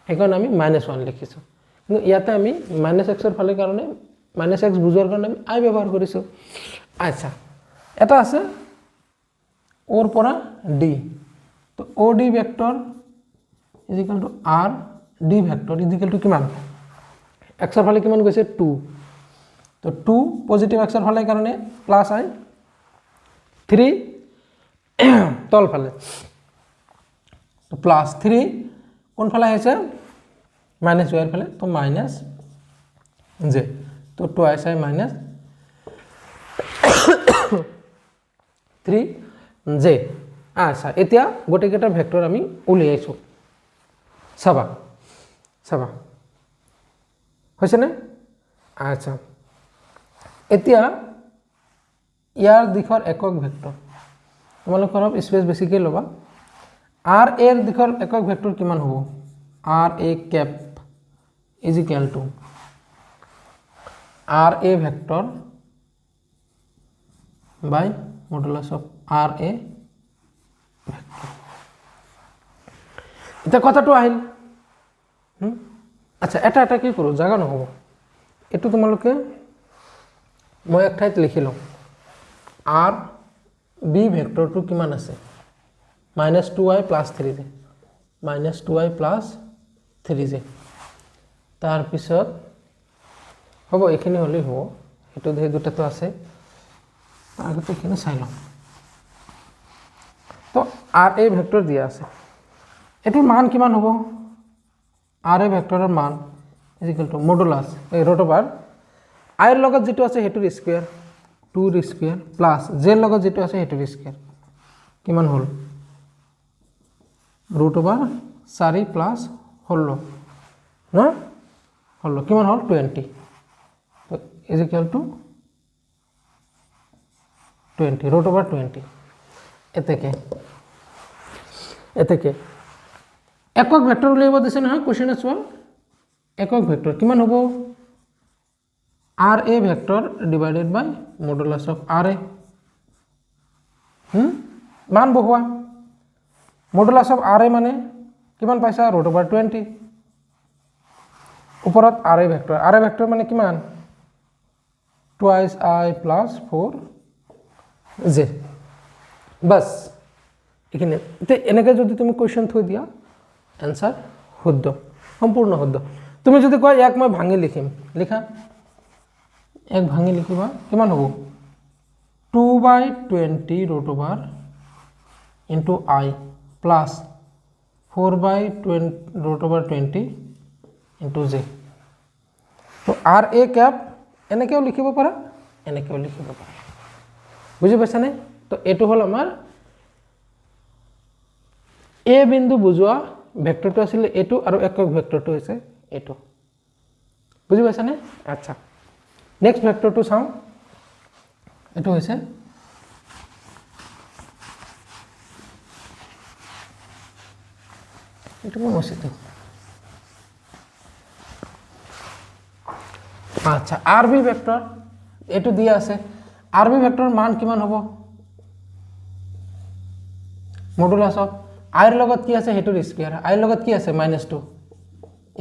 সেইকাৰণে আমি -1 লিখিছো কিন্তু ইয়াতে আমি -x ৰ ফালে কাৰণে -x বুজোৱাৰ কাৰণে আমি i ব্যৱহাৰ কৰিছো আচ্ছা এটা আছে o ৰ পৰা d তো od vector r d vector কিমান x ৰ ফালে কিমান গৈছে 2 তো 2 পজিটিভ x ৰ ফালে কাৰণে +i 3 তল ফালে তো +3 কোন ফালে আছে -j এর ফালে তো -j তো twice i -3j আচ্ছা এতিয়া গোটেইকেইটা ভেক্টৰ আমি উলিয়াইছো চাবা হৈছে নে আচ্ছা এতিয়া ইয়াৰ দিশৰ একক ভেক্টৰ তোমালোকৰ স্পেস বেছিকৈ লবা r a এৰ দিশৰ একক ভেক্টৰ কিমান হ'ব r a cap is equal to r a vector by modulus of r a vector এটা কথাটো আহিল আচ্ছা এটা কি কৰো জাগা নহব এটো তোমালোকে মই এক ঠাইত লিখিলো r b ভেক্টৰটো কিমান আছে -2i + 3j -2i + 3j তাৰ পিছত হ'ব এখিনি হলি হ'ব এটো দেই দুটাটো আছে আগতে এখিনি চাই লওঁ তো r a ভেক্টৰ দিয়া আছে এটোৰ মান কিমান হ'ব r a ভেক্টৰৰ মান = মডুলাস এই √r i এৰ লগত যেটো আছে হেতুৰ স্কয়াৰ 2 ৰ স্কয়াৰ প্লাস j এৰ লগত যেটো আছে হেতুৰ স্কয়ার কিমান হল √4 প্লাস 16 না হল কিমান হল 20 তো = 20 √20 এতেকে একক ভেক্টৰ উলিয়াব দিছে নহয় কোশ্চেন চোৱা একক ভেক্টৰ কিমান হ'ব r a vector divided by modulus of r a মান বহুৱা মডুলাস অফ r a মানে কিমান পাইছা √20 ওপৰত r a ভেক্টৰ মানে কিমান twice i plus 4j বাস এখানে এনেকে যদি তুমি কোশ্চেন থৈ দিয়া आंसर শুদ্ধ সম্পূর্ণ শুদ্ধ তুমি যদি কয় এক মই ভাঙি লিখিম লিখা এক ভাঙি লিখিবা কিমান হ'ব 2/20 √r into i plus 4/20 √20 into j তো r a cap এনেকেও লিখিব পাৰা এনেকেও লিখিব পাৰা বুজি পাইছা নে তো এটো হল আমাৰ a বিন্দু বুজোৱা ভেক্টৰটো আছিল এটো আৰু একক ভেক্টৰটো হৈছে এটো বুজি পাইছা নে আচ্ছা নেক্সট ভেক্টৰটো চাও এটো হৈছে এটো মসিতে আচ্ছা rb ভেক্টৰ এটো দিয়া আছে rb ভেক্টৰৰ মান কিমান হ'ব মডুলাস অফ i এৰ লগত কি আছে হেতুৰ স্কয়ার i এর লগত কি আছে -2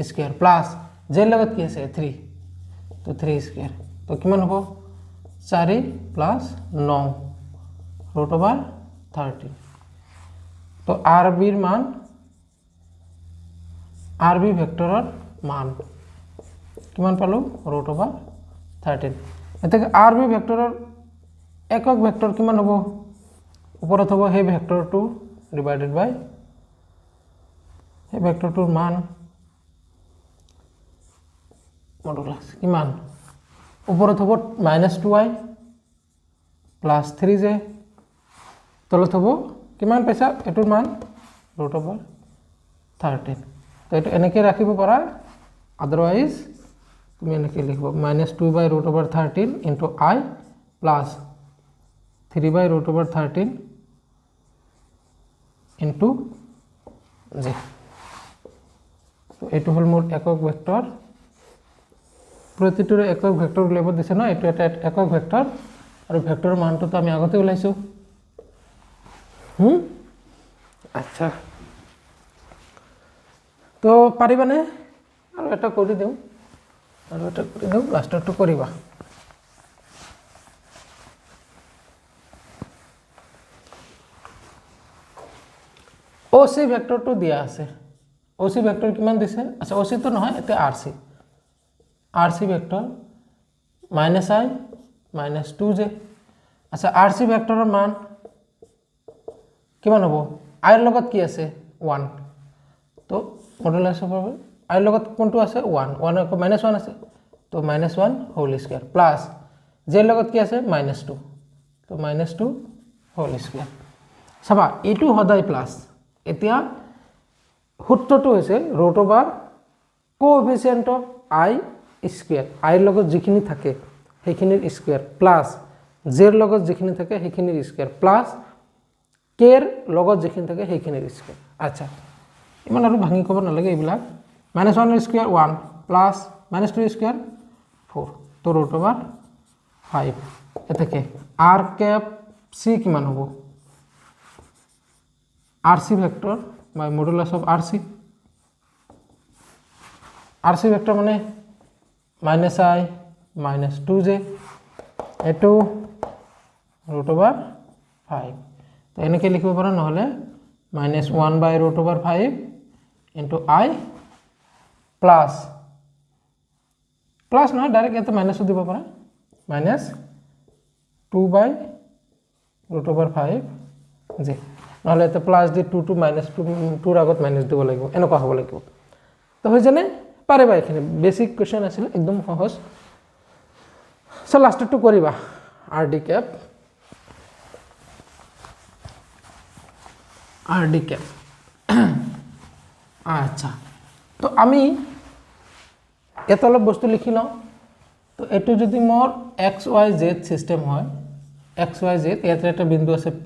স্কয়ার প্লাস j এর লগত কি আছে 3 তো 3 স্কয়ার তো কিমান হ'ব 4 প্লাস 9 √13 তো rb এর মান rb ভেক্টৰৰ মান কিমান পালো √13 এতেকে rb ভেক্টৰৰ একক ভেক্টৰ কিমান হ'ব ওপৰত হ'ব হে ভেক্টৰটো divided by হে ভেক্টৰটোৰ মান মডুলাস কিমান ওপৰত হ'ব -2i প্লাছ 3j তলত হ'ব কিমান পাইছা এটোৰ মান √13 তো এটো এনেকৈ ৰাখিব পাৰা আদাৰৱাইজ তুমি এনেকৈ লিখিব -2/√13 into I plus 3/√13 into j তো এটো হল মোৰ একক ভেক্টৰ প্ৰতিটোৰ একক ভেক্টৰ উলিয়াব দিছে ন এটো এটা একক ভেক্টৰ আৰু ভেক্টৰৰ মানটো তো আমি আগতে উলাইছো আচ্ছা তো পাৰিবানে আৰু এটা কৰি দিও লাষ্টৰটো কৰিবা OC ভেক্টৰটো দিয়া আছে OC ভেক্টৰ কিমান দিছে আচ্ছা OC তো নহয় এতে RC ভেক্টৰ -I -2j আচ্ছা RC ভেক্টৰৰ মান কিমান হ'ব I ৰ লগত কি আছে 1 তো মডুলাস অফ I ৰ লগত কোনটো আছে 1 1 আকৌ -1 আছে তো -1 হোল স্কয়ার প্লাস j ৰ লগত কি আছে -2 তো -2 হোল স্কয়াৰ চাবা এটো সদায় প্লাস এতিয়া সূত্ৰটো হৈছে √/ কোএফিচিয়েন্ট অফ I স্কয়াৰ I ৰ লগত যিখিনি থাকে সেইখিনিৰ স্কয়াৰ প্লাস j ৰ লগত যিখিনি থাকে সেইখিনিৰ স্কয়াৰ প্লাস k ৰ লগত যিখিনি থাকে সেইখিনিৰ স্কয়াৰ আচ্ছা ইমান আৰু ভাঙি ক'ব নালাগে এইবিলাক -1 ৰ স্কয়াৰ 1 প্লাস -2 ৰ স্কয়ার 4 তো √5 এটাকে r ক্যাপ c কিমান হ'ব RC vector by modulus of RC vector মানে -I -2j এটো √5 তো এনেকৈ লিখিব পাৰা নহলে -1/√5 ইনটু I প্লাস নহয় ডাইৰেক্ট এতে মাইনাস দিব পাৰা -2/√5 j নহলে এতে প্লাস দি 2 টু -2 ৰ আগত মাইনাস দিব লাগিব এনেকুৱা হ'ব লাগিব তো হৈ জানে পাৰিবা এখানে বেসিক কোশ্চেন আছিল একদম সহজ সো লাষ্টটো কৰিবা RD ক্যাপ আচ্ছা তো আমি এত অলপ বস্তু লিখি লওঁ তো এটো যদি মোৰ x y z সিস্টেম হয় x y z ইয়াতে এটা বিন্দু আছে p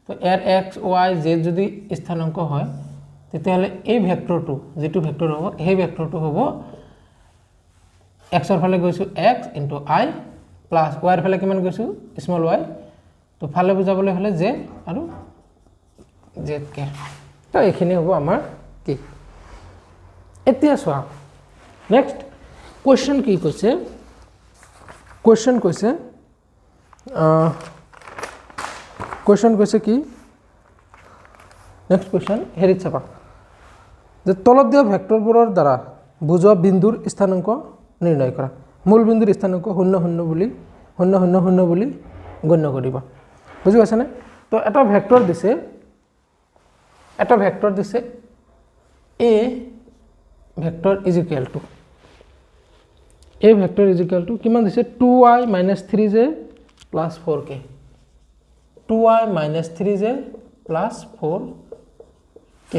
তো এর x y z যদি স্থানাঙ্ক হয় তেতিয়াহলে এই ভেক্টৰটো যেটো ভেক্টৰ হ'ব এই ভেক্টৰটো হ'ব x ৰ ফালে গৈছো x into I plus y ৰ ফালে কিমান গৈছো স্মল y তো ফালে বুজাবলৈ হলে j আৰু z কে তো এইখিনি হ'ব আমাৰ কি এতিয়া সোয়া নেক্সট কোশ্চেন কি কৈছে কোশ্চেন কৈছে কি নেক্সট কোশ্চেন হেৰিত চাবা যে তলত দিয়া ভেক্টৰবোৰৰ দ্বাৰা বুজোৱা বিন্দুৰ স্থানাঙ্ক নিৰ্ণয় কৰা মূল বিন্দুৰ স্থানাঙ্ক 0 0 বুলি 0 0 0 বুলি গণ্য কৰিবা বুজি পাইছা নে তো এটা ভেক্টৰ দিছে a vector is equal to a vector is equal to কিমান দিছে 2i - 3j + 4k 2i - 3j + 4k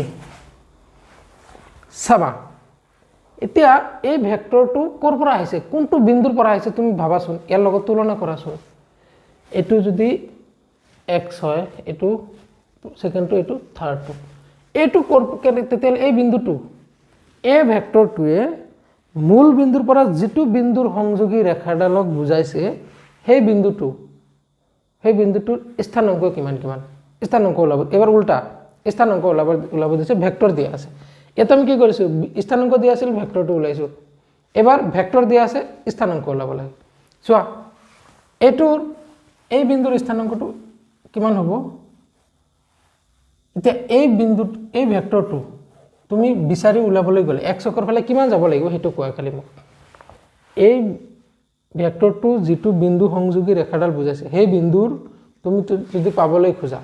চাবা এতিয়া এই ভেক্টৰটো কৰ পৰা আহিছে কোনটো বিন্দুৰ পৰা আহিছে তুমি ভাবাচোন ইয়াৰ লগত তুলনা কৰাচোন এটো যদি x হয় এটো সেকেন্ডটো এটো থাৰ্ডটো এটো কৰ তেতিয়ালে এই বিন্দুটো এই ভেক্টৰটোৱে মূল বিন্দুৰ পৰা যেটো বিন্দুৰ সংযোগী ৰেখাডালক বুজাইছে সেই বিন্দুটোৰ স্থানাঙ্ক কিমান স্থানাঙ্ক ওলাব এবাৰ উল্টা স্থানাঙ্ক ওলাব দিছে ভেক্টৰ দিয়া আছে এটা আমি কি কৰিছো স্থানাঙ্ক দিয়া আছিল ভেক্টৰটো উলাইছো এবাৰ ভেক্টৰ দিয়া আছে স্থানাঙ্ক ওলাব লাগে চোৱা এটোৰ এই বিন্দুৰ স্থানাঙ্কটো কিমান হ'ব এতিয়া এই বিন্দুত এই ভেক্টৰটো তুমি বিচাৰি উলাবলৈ গলে x অক্ষৰ ফালে কিমান যাব লাগিব হেতু কোৱা খালি মোক এই ভেক্টৰটো যেটো বিন্দু সংযোগী ৰেখাডাল বুজাইছে সেই বিন্দুৰ তুমি যদি পাবলৈ খোজা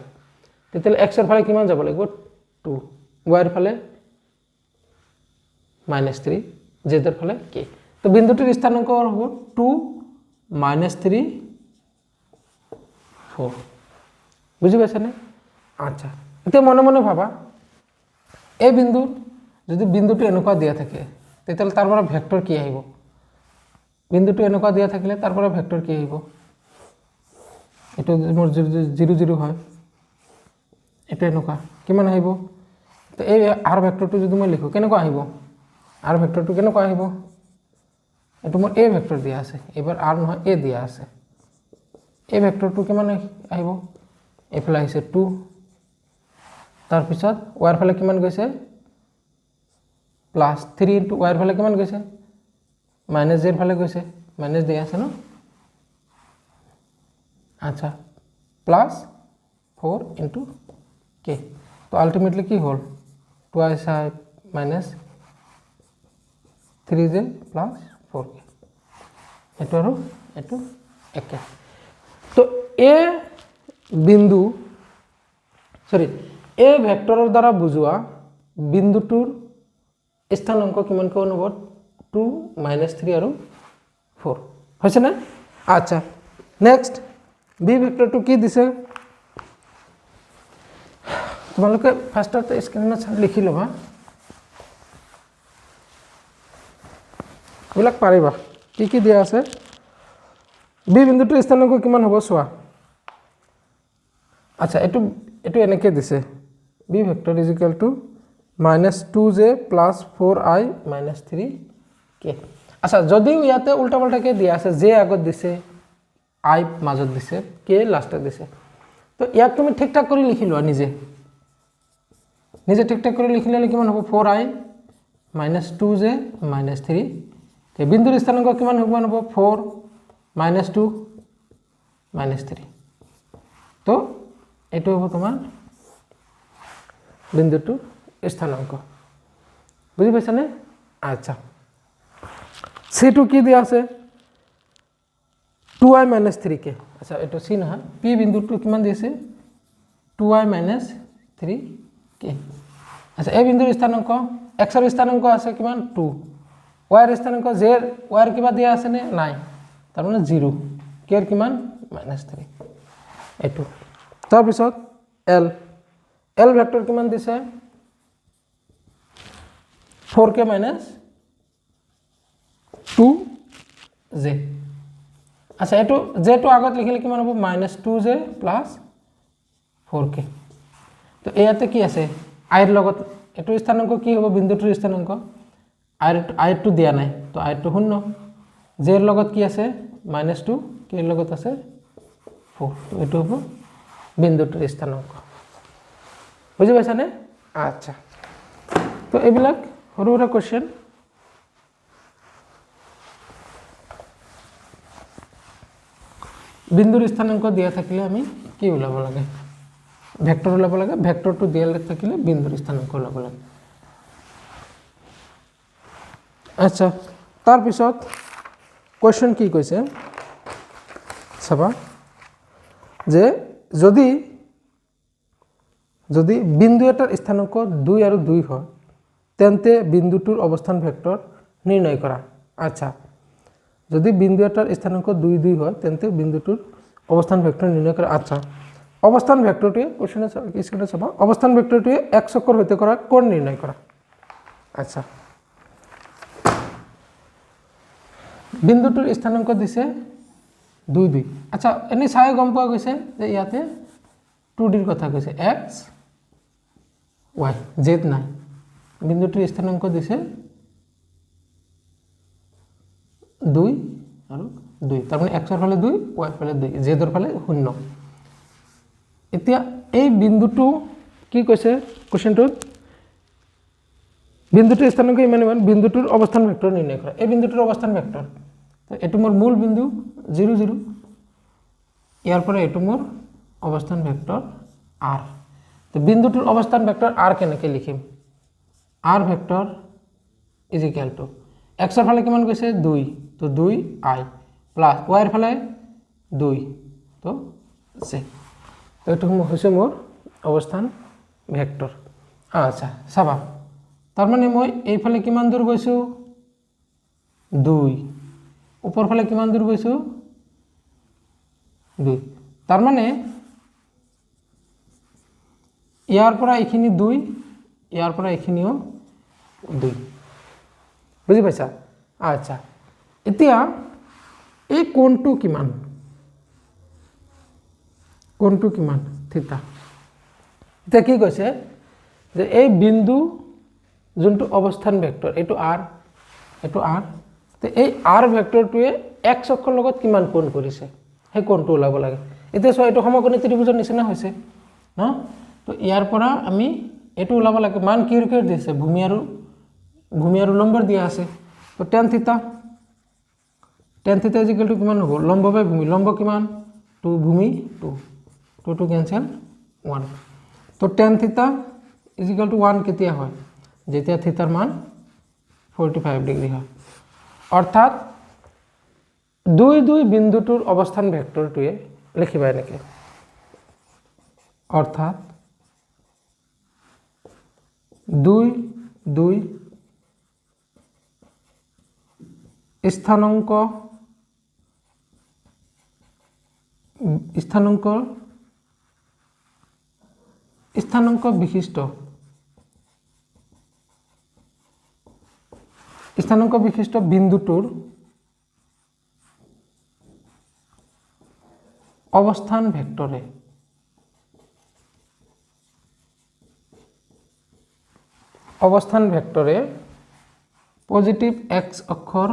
তেতিয়ালে x এর ফালে কিমান যাব লাগিব 2 y এর ফালে -3 z এর ফালে k তো বিন্দুটিৰ স্থানাঙ্ক হ'ব 2 - 3 4 বুজি পাইছানে আচ্ছা এতিয়া মনে মনে ভাবা এই বিন্দু যদি বিন্দুটো এনেকুৱা দিয়া থাকে তেতিয়াহ'লে তাৰ পৰা ভেক্টৰ কি আহিব বিন্দুটো এনেকুৱা দিয়া থাকিলে তাৰ পৰা ভেক্টৰ কি আহিব এটো মোৰ 0 0 হয় এটা এনেকুৱা কিমান আহিব তো এই r ভেক্টৰটো যদি মই লিখো কেনেকুৱা আহিব r ভেক্টৰটো কেনেকুৱা আহিব এটো মোৰ a ভেক্টৰ দিয়া আছে এবাৰ r নহয় a দিয়া আছে a ভেক্টৰটো কিমান আহিব এফালে আহিছে 2 তাৰ পিছত y ফালে কিমান গৈছে প্লাস 3 ইনটু y ফালে কিমান গৈছে মাইনাস z ফালে গৈছে মাইনাস দিয়া আছে ন আচ্ছা প্লাস 4 ইনটু k তো আলটিমেটলি কি হল 2i minus 3j plus 4k এটো আৰু এটো একে তো এ বিন্দু সৰি এ ভেক্টৰৰ দ্বাৰা বুজোৱা বিন্দুটোৰ স্থানাঙ্ক কিমান কোন হ'ব 2 -3 আৰু 4 হৈছে না আচ্ছা নেক্সট বি ভেক্টৰটো কি দিছে তোমালোকে ফাৰ্ষ্টতে স্ক্ৰিনত লিখি লবা এইবিলাক পাৰিবা কি দিয়া আছে বি বিন্দুটোৰ স্থানাঙ্ক কিমান হ'ব চোৱা আচ্ছা এটো এনেকে দিছে B vector is equal to -2j + 4i - 3k আচ্ছা যদিও ইয়াতে উল্টা পাল্টাকে দিয়া আছে j আগত দিছে i মাজত দিছে k লাষ্টত দিছে তো ইয়াক তুমি ঠিকঠাক কৰি লিখি লোৱা নিজে ঠিকঠাক কৰি লিখিলে কিমান হ'ব 4i - 2j - 3k বিন্দুৰ স্থানাঙ্ক কিমান হ'ব 4 - 2 - 3 তো এটো হ'ব তোমাৰ বিন্দুটো স্থানাঙ্ক বুজি পাইছানে আচ্ছা c2 কি দিয়া আছে 2i - 3k আচ্ছা এটো c না p বিন্দুটো কিমান দিছে 2i - 3k আচ্ছা এই বিন্দুৰ স্থানাঙ্ক x এর স্থানাঙ্ক আছে কিমান 2 y এর স্থানাঙ্ক z y এর কিবা দিয়া আছে নে নাই তার মানে 0 k এর কিমান -3 এটো তাৰ পিছত l ভেক্টৰ কিমান দিছে 4k - 2j আচ্ছা এটো j টো আগত লিখিলে কিমান হ'ব -2j + 4k তো ইয়াতে কি আছে i এর লগত এটো স্থানাঙ্ক কি হ'ব বিন্দুটোৰ স্থানাঙ্ক i টো দিয়া নাই তো i টো 0 j এর লগত কি আছে -2 k এর লগত আছে 4 তো এটো হ'ব বিন্দুটোৰ স্থানাঙ্ক বুজি পাইছানে আচ্ছা তো এইবিলাক সৰু সৰু কোশ্চেন বিন্দুৰ স্থানাঙ্ক দিয়া থাকিলে আমি কি ওলাব লাগে ভেক্টৰ ওলাব লাগে ভেক্টৰটো দিয়া থাকিলে বিন্দুৰ স্থানাঙ্ক ওলাব লাগে আচ্ছা তাৰ পিছত কোশ্চেন কি কৈছে চাবা যে যদি বিন্দু এটাৰ স্থানাঙ্ক 2 আৰু 2 হয় তেন্তে বিন্দুটোৰ অৱস্থান ভেক্টৰ নিৰ্ণয় কৰা আচ্ছা যদি বিন্দু এটাৰ স্থানাঙ্ক 2 2 হয় তেন্তে বিন্দুটোৰ অৱস্থান ভেক্টৰ নিৰ্ণয় কৰা আচ্ছা অৱস্থান ভেক্টৰটোৱে কোশ্চেনে চাবা অৱস্থান ভেক্টৰটোৱে x অক্ষৰ হৈতে কৰা কোণ নিৰ্ণয় কৰা আচ্ছা বিন্দুটোৰ স্থানাঙ্ক দিছে 2 2 আচ্ছা এনে চাই গম পোৱা গৈছে যে ইয়াতে 2d ৰ কথা কৈছে x y z নাই বিন্দুটোৰ স্থানাঙ্ক দিছে 2 আৰু 2 তাৰ মানে x ৰ ফালে 2 y ৰ ফালে 2 z ৰ ফালে 0 এতিয়া এই বিন্দুটো কি কৈছে কোশ্চেনটোত বিন্দুটোৰ স্থানাঙ্ক ইমান বিন্দুটোৰ অৱস্থান ভেক্টৰ নিৰ্ণয় কৰা এই বিন্দুটোৰ অৱস্থান ভেক্টৰ তো এটো মোৰ মূল বিন্দু 0 0 ইয়াৰ পৰা এটো মোৰ অৱস্থান ভেক্টৰ r তো বিন্দুটোৰ অৱস্থান ভেক্টৰ r কেনেকৈ লিখিম r vector is equal two x এর ফালে কিমান গৈছে 2 তো 2i প্লাস y এর ফালে 2 তো z তো এটো হৈছে মোৰ অৱস্থান ভেক্টৰ আচ্ছা চাবা তাৰ মানে মই এই ফালে কিমান দূৰ গৈছো 2 ওপৰ ফালে কিমান দূৰ গৈছো 2 तार माने यार পৰা এইখিনি 2 यार পৰা এইখিনিও 2 বুজি পাইছা আচ্ছা এতিয়া এই কোণটো কিমান থিতা এটা কি কৈছে যে এই বিন্দু যোনটো অবস্থান ভেক্টৰ এটো r তে এই r ভেক্টৰটোৱে x অক্ষৰ লগত কিমান কোণ কৰিছে সেই কোণটো ওলাব লাগে এতিয়া সো এটো সমকোণী ত্ৰিভুজৰ নিচিনা হৈছে ন তো ইয়াৰ পৰা আমি এটো ওলাব লাগে মান কি ৰেখে দিছে ভূমি আৰু লম্বৰ দিয়া আছে তো tan থিতা ইকুয়াল টু কিমান হ'ব লম্ব বাই ভূমি লম্ব কিমান 2 ভূমি 2 2 ক্যান্সেল 1 তো tan থিতা ইকুয়াল টু 1 কেতিয়া হয় যেতিয়া থিতাৰ মান 45 ডিগ্ৰী হয় অৰ্থাৎ দুই বিন্দুটোৰ অবস্থান ভেক্টৰটোৱে লিখিবা এনেকে অৰ্থাৎ দুই স্থানাঙ্ক বিশিষ্ট বিন্দুটোৰ অবস্থান ভেক্টৰে পজিটিভ x অক্ষৰ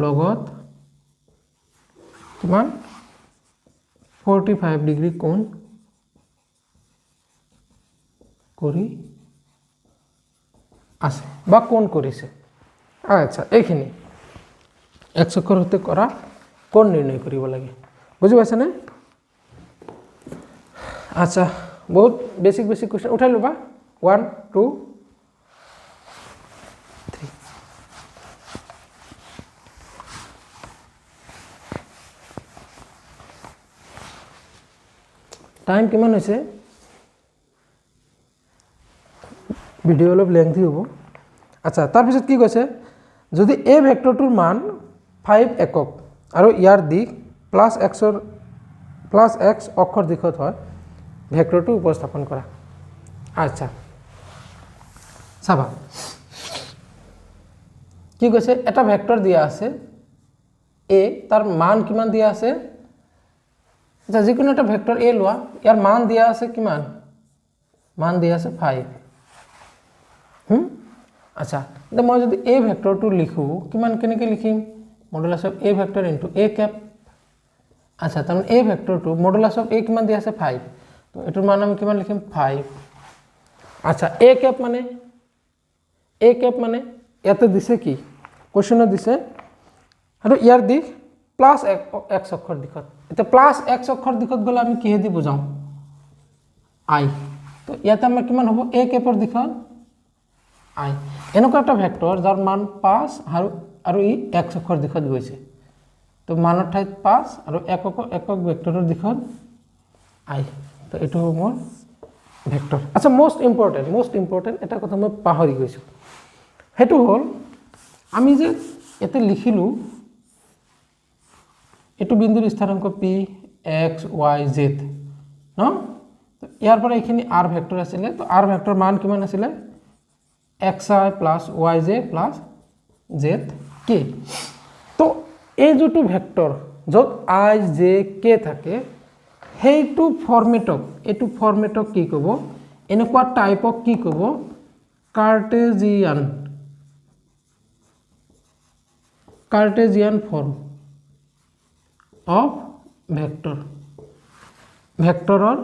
লগত কিমান 45 ডিগ্ৰী কোণ কৰি আছে বা কোণ কৰিছে আচ্ছা এইখিনি x অক্ষৰ হতে কৰা কোণ নিৰ্ণয় কৰিব লাগে বুজি পাইছা নে আচ্ছা বহুত বেসিক কোশ্চেন উঠাই লবা 1 2 3 টাইম কিমান হৈছে ভিডিও অলপ লেংথি হ'ব আচ্ছা তাৰ পিছত কি কৈছে যদি এই ভেক্টৰটোৰ মান 5 একক আৰু ইয়াৰ দিক প্লাস x অক্ষৰ দিশত হয় ভেক্টৰটো উপস্থাপন কৰা আচ্ছা চাবা কি কৈছে এটা ভেক্টৰ দিয়া আছে a তাৰ মান কিমান দিয়া আছে আচ্ছা যিকোনো এটা ভেক্টৰ a লোৱা ইয়াৰ মান দিয়া আছে কিমান মান দিয়া আছে 5 আচ্ছা তো মই যদি a ভেক্টৰটো লিখো কিমান কেনেকৈ লিখিম modulus of a vector into a cap আচ্ছা তাৰ মানে a ভেক্টৰটো মডুলাস অফ a কিমান দিয়া আছে 5 তো এটোৰ মান আমি কিমান লিখিম 5 আচ্ছা a ক্যাপ মানে ইয়াতে দিছে কি কোশ্চেনত দিছে আৰু ইয়াৰ দিক প্লাস x অক্ষৰ দিশত এটা প্লাস x অক্ষৰ দিশত গলে আমি কিহে দি বুজাও i তো ইয়াতে আমাৰ কিমান হ'ব a ক্যাপৰ দিশত i এনেকুৱা এটা ভেক্টৰ যাৰ মান 5 আৰু ই x অক্ষৰ দিশত গৈছে তো মানৰ ঠাইত 5 আৰু একক ভেক্টৰৰ দিশত i তো এটো হ'ব মোৰ ভেক্টৰ আচ্ছা মোস্ট ইম্পৰ্টেন্ট এটা কথা মই পাহৰি গৈছো হেতু হল আমি যে এতে লিখিলো এটো বিন্দুৰ স্থানাঙ্ক p x y z ন তো ইয়াৰ পৰা এইখিনি r ভেক্টৰ আছিল তো r ভেক্টৰ মান কিমান আছিল xi plus yj plus zk তো এই যেটো ভেক্টৰ যত i j k থাকে হেইটো ফৰমেটক কি কব এনেকুৱা টাইপক কি কব কাৰ্টেজিয়ান ফৰ্ম অফ ভেক্টৰৰ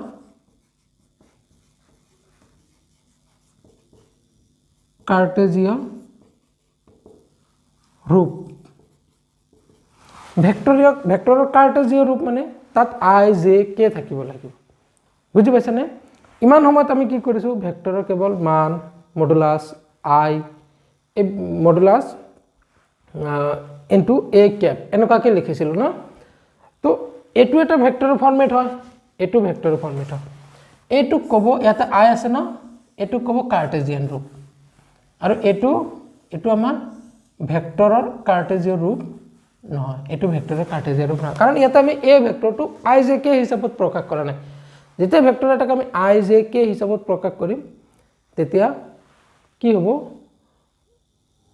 কাৰ্টেজিয়ান ৰূপ ভেক্টৰৰ কাৰ্টেজিয়ান ৰূপ মানে তাত i j k থাকিব লাগিব বুজি পাইছা নে ইমান সময়ত আমি কি কৰিছো ভেক্টৰৰ কেৱল মান modulus i A modulus into a cap এনেকুৱাকে লিখিছিলো না তো এটো এটা ভেক্টৰৰ ফৰ্মেট হয় এটো ভেক্টৰৰ ফৰ্মেট হয় এটো কব ইয়াতে i আছে না এটো কব কাৰ্টেজিয়ান ৰূপ আৰু এটো আমাৰ ভেক্টৰৰ কাৰ্টেজিয়ান ৰূপ নহয়, এইটো ভেক্টৰৰ কাৰ্টেছিয়ান ৰূপ নহয়, কাৰণ ইয়াতে আমি এই ভেক্টৰটো আই জে কে হিচাপত প্ৰকাশ কৰা নাই। যেতিয়া ভেক্টৰ এটাক আমি আই জে কে হিচাপত প্ৰকাশ কৰিম তেতিয়া কি হ'ব,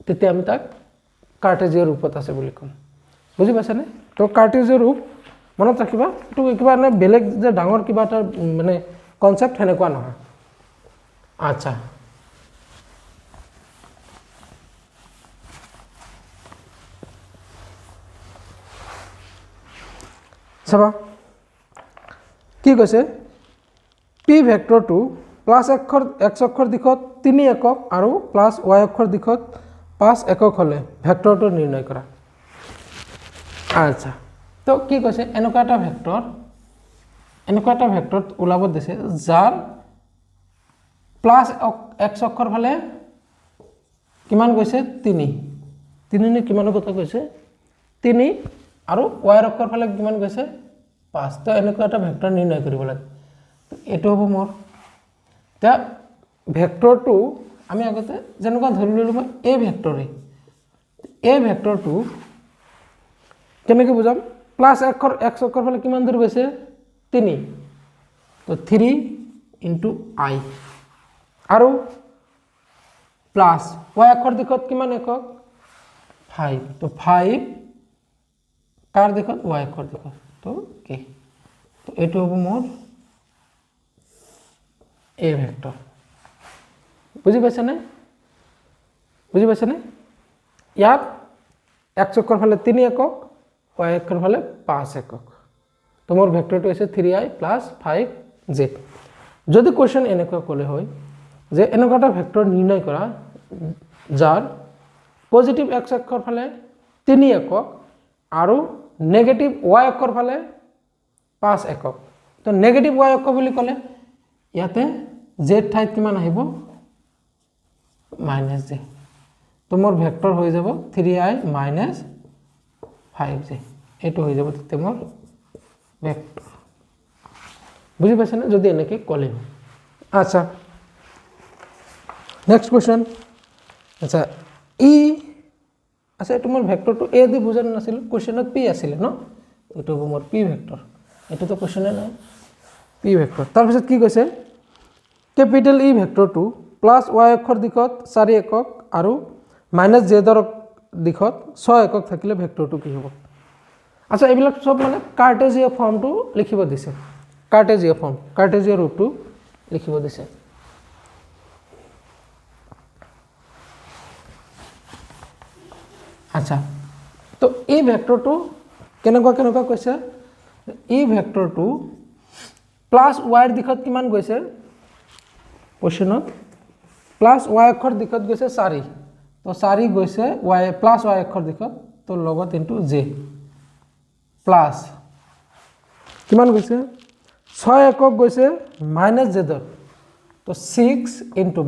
তেতিয়া আমি তাক কাৰ্টেছিয়ান ৰূপত আছে বুলি ক'ম। বুজি পাইছানে? তো কাৰ্টেছিয়ান ৰূপ মনত ৰাখিবা, এইটো কিবা মানে বেলেগ যে ডাঙৰ কিবা এটা মানে কনচেপ্ট সেনেকুৱা নহয়। আচ্ছা, চাবা কি কৈছে, পি ভেক্টৰটো প্লাছ এক্স অক্ষৰ দিশত 3 একক আৰু প্লাছ ৱাই অক্ষৰ দিশত 5 একক হ'লে ভেক্টৰটো নিৰ্ণয় কৰা। আচ্ছা, তো কি কৈছে, এনেকুৱা এটা ভেক্টৰ ওলাব দিছে যাৰ প্লাছ এক্স অক্ষৰ ফালে কিমান গৈছে 3 নে কিমানৰ কথা কৈছে 3 আৰু ৱাই অক্ষৰ ফালে কিমান গৈছে 5। তো এনেকুৱা এটা ভেক্টৰ নিৰ্ণয় কৰিব লাগে। এইটো হ'ব মোৰ, এতিয়া ভেক্টৰটো আমি আগতে যেনেকুৱা ধৰি ললোঁ মই এই ভেক্টৰটো কেনেকৈ বুজাম, প্লাছ এক্স অক্ষৰ ফালে কিমান দূৰ গৈছে 3, তো 3 ইনটু আই আৰু প্লাছ ৱাই অক্ষৰ দিশত কিমান একক 5, তো 5 কাৰ দিশত ৱাই অক্ষৰ দিশত, তো কে। তো এইটো হ'ব মোৰ এ ভেক্টৰ। বুজি পাইছানে? ইয়াত এক্স অক্ষৰ ফালে 3 একক, ৱাই অক্ষৰ ফালে 5 একক। তো মোৰ ভেক্টৰটো হৈছে 3i প্লাছ 5j। যদি কুৱেশ্যন এনেকুৱা ক'লে হয় যে এনেকুৱা এটা ভেক্টৰ নিৰ্ণয় কৰা যাৰ পজিটিভ এক্স অক্ষৰ ফালে 3 একক আৰু নেগেটিভ ৱাই অক্ষৰ ফালে 5 একক। তো নেগেটিভ ৱাই অক্ষ বুলি ক'লে ইয়াতে জেড ঠাইত কিমান আহিব -j। তো মোৰ ভেক্টৰ হৈ যাব 3i মাইনাছ 5j। এইটো হৈ যাব তেতিয়া মোৰ ভেক্টৰ। বুজি পাইছেনে? যদি এনেকৈ ক'লে। আচ্ছা, নেক্সট কুৱেশ্যন। আচ্ছা, আচ্ছা এইটো মোৰ ভেক্টৰটো এ দি বুজা নাছিলোঁ, কুৱেশ্যনত পি আছিলে ন, এইটো হ'ব মোৰ পি ভেক্টৰ। এইটোতো কুৱেশ্যনে নাই, পি ভেক্টৰ। তাৰপিছত কি কৈছে, কেপিটেল ই ভেক্টৰটো প্লাছ ৱাই অক্ষৰ দিশত 4 একক আৰু মাইনাছ জেডৰ দিশত 6 একক থাকিলে ভেক্টৰটো কি হ'ব। আচ্ছা, এইবিলাক চব মানে কাৰ্টেছিয়ান ফৰ্মটো লিখিব দিছে, কাৰ্টেছিয়ান ৰূপটো লিখিব দিছে। আচ্ছা, তো এই ভেক্টৰটো কেনেকুৱা কৈছে, এই ভেক্টৰটো প্লাছ ৱাইৰ দিশত কিমান গৈছে কুৱেশ্যনত, প্লাছ ৱাই অক্ষৰ দিশত গৈছে 4, তো 4 গৈছে প্লাছ ৱাই অক্ষৰ দিশত, তো লগত ইনটু জে প্লাছ কিমান গৈছে 6 একক গৈছে মাইনাছ জেডত, তো 6 ইনটু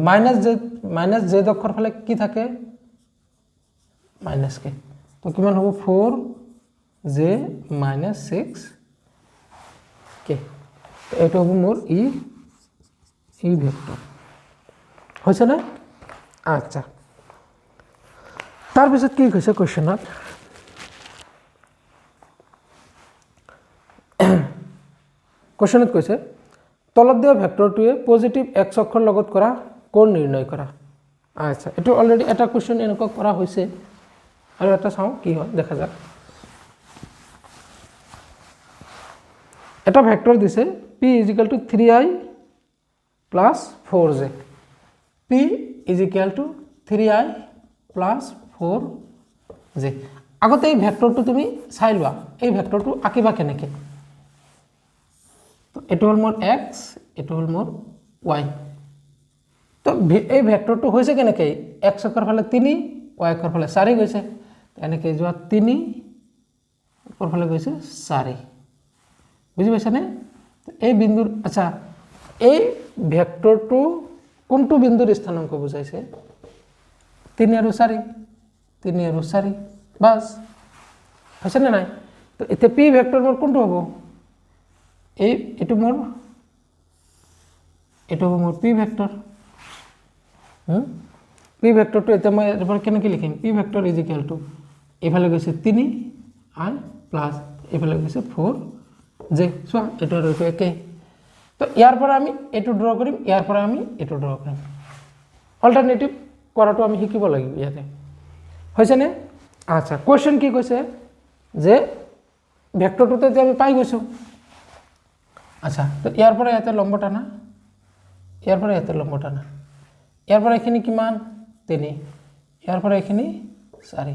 মাইনাছ জেড অক্ষৰ ফালে কি থাকে -k, তো কিমান হ'ব 4j মাইনাছ 6k। তো এইটো হ'ব মোৰ ই ভেক্টৰ। হৈছেনে? আচ্ছা, তাৰপিছত কি কৈছে কুৱেশ্যনত, কৈছে তলত দিয়া ভেক্টৰটোৱে পজিটিভ এক্স অক্ষৰ লগত কৰা কোণ নিৰ্ণয় কৰা। আচ্ছা, এইটো অলৰেডি এটা কুৱেশ্যন এনেকুৱা কৰা হৈছে, আৰু এটা চাওঁ কি হয় দেখা যাক। এটা ভেক্টৰ দিছে p is equal to 3i plus 4j, p is equal to 3i plus 4j। আগতে এই ভেক্টৰটো তুমি চাই লোৱা, এই ভেক্টৰটো আঁকিবা কেনেকৈ। তো এইটো হ'ল মোৰ x, এইটো হ'ল মোৰ y। তো এই ভেক্টৰটো হৈছে কেনেকৈ, এক্স অক্ষৰ ফালে 3, ৱাই অক্ষৰ ফালে 4 গৈছে, এনেকৈ যোৱা 3 ওপৰ ফালে গৈছে 4। বুজি পাইছানে? এই বিন্দুৰ, আচ্ছা এই ভেক্টৰটো কোনটো বিন্দুৰ স্থানাংক বুজাইছে, 3 আৰু 4, বাছ। হৈছেনে নাই? তো এতিয়া পি ভেক্টৰ মোৰ কোনটো হ'ব, এইটো হ'ব মোৰ পি ভেক্টৰ। পি ভেক্টৰটো এতিয়া মই এবাৰ কেনেকৈ লিখিম, পি ভেক্টৰ ইজিক্যাল টু এইফালে গৈছে 3, আই প্লাছ এইফালে গৈছে 4j চোৱা এইটো আৰু এইটো একেই তো ইয়াৰ পৰা আমি এইটো ড্ৰ কৰিম ইয়াৰ পৰা আমি এইটো ড্ৰ কৰিম অল্টাৰনেটিভ কৰাটো আমি শিকিব লাগিব ইয়াতে হৈছেনে আচ্ছা কোৱেশ্চন কি কৈছে যে ভেক্টৰটোতে যে আমি পাই গৈছো আচ্ছা তো ইয়াৰ পৰা ইয়াতে লম্ব টানা ইয়াৰ পৰা ইয়াতে লম্ব টানা ইয়াৰ পৰা এখিনি কিমান 3 ইয়াৰ পৰা এখিনি 4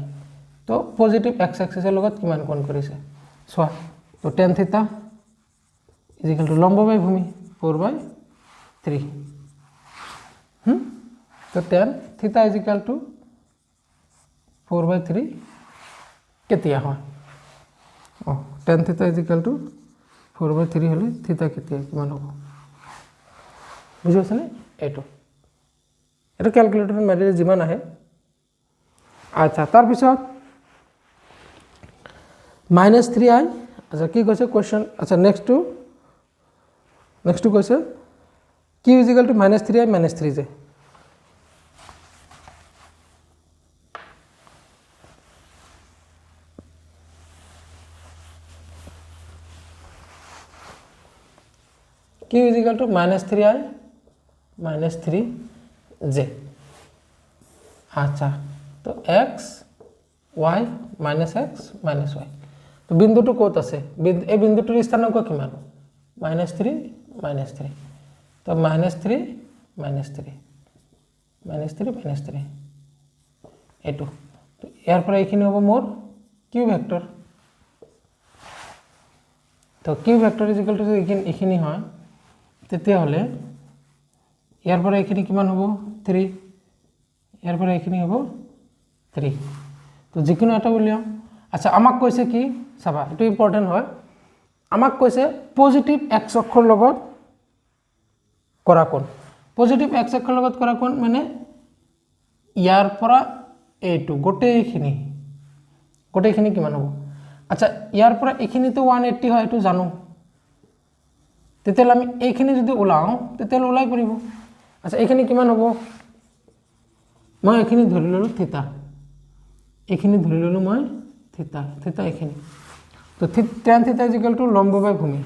তো পজিটিভ x এক্সিসৰ লগত কিমান কোণ কৰিছে চোৱা তো tan থিটা ইকুয়াল টু লম্ব বাই ভূমি 4/3 তো tan থিটা ইকুয়াল টু 4/3 কেতিয়া হয় tan থিটা ইকুয়াল টু 4/3 হলে থিটা কেতিয়া কিমান হ'ব বুঝিছেনে এটো এটা ক্যালকুলেটর মাৰিলে যিমান আহে আচ্ছা তাৰ পিছত -3i আচ্ছা কি কৈছে কোৱেশ্চন আচ্ছা নেক্সট টু কৈছে q equal to -3i -3j q equal to -3i -3j अच्छा तो x y -x -y तो बिंदुটো ক'ত আছে এই বিন্দুটোৰ স্থানাংক কিমান -3 तो -3 এটো তো ইয়াৰ পৰা এইখিনি হ'ব মোৰ q ভেক্টৰ তো q ভেক্টৰ ইকুয়াল টু এইখিনি হয় তেতিয়া হলে ইয়াৰ পৰা এইখিনি কিমান হ'ব 3 ইয়াৰ পৰা এইখিনি হ'ব 3 তো যিকোনো এটা উলিয়াম আচ্ছা আমাক কৈছে কি চাবা এটো ইম্পৰ্টেন্ট হয় আমাক কৈছে পজিটিভ x অক্ষৰ লগত কৰা কোণ পজিটিভ x অক্ষৰ লগত কৰা কোণ মানে ইয়াৰ পৰা এইটো গোটেইখিনি কিমান হ'ব আচ্ছা ইয়াৰ পৰা এইখিনি তো 180 হয় এটো জানো তেতিয়ালে আমি এইখিনি যদি উলাও তেতিয়ালে উলাই পৰিব আচ্ছা এইখিনি কিমান হ'ব মই এইখিনি ধৰি ললো থিতা এইখিনি ধৰি ললো মই থিতা এইখিনি তো tan থিতা ইকুয়াল টু লম্ব বাই ভূমি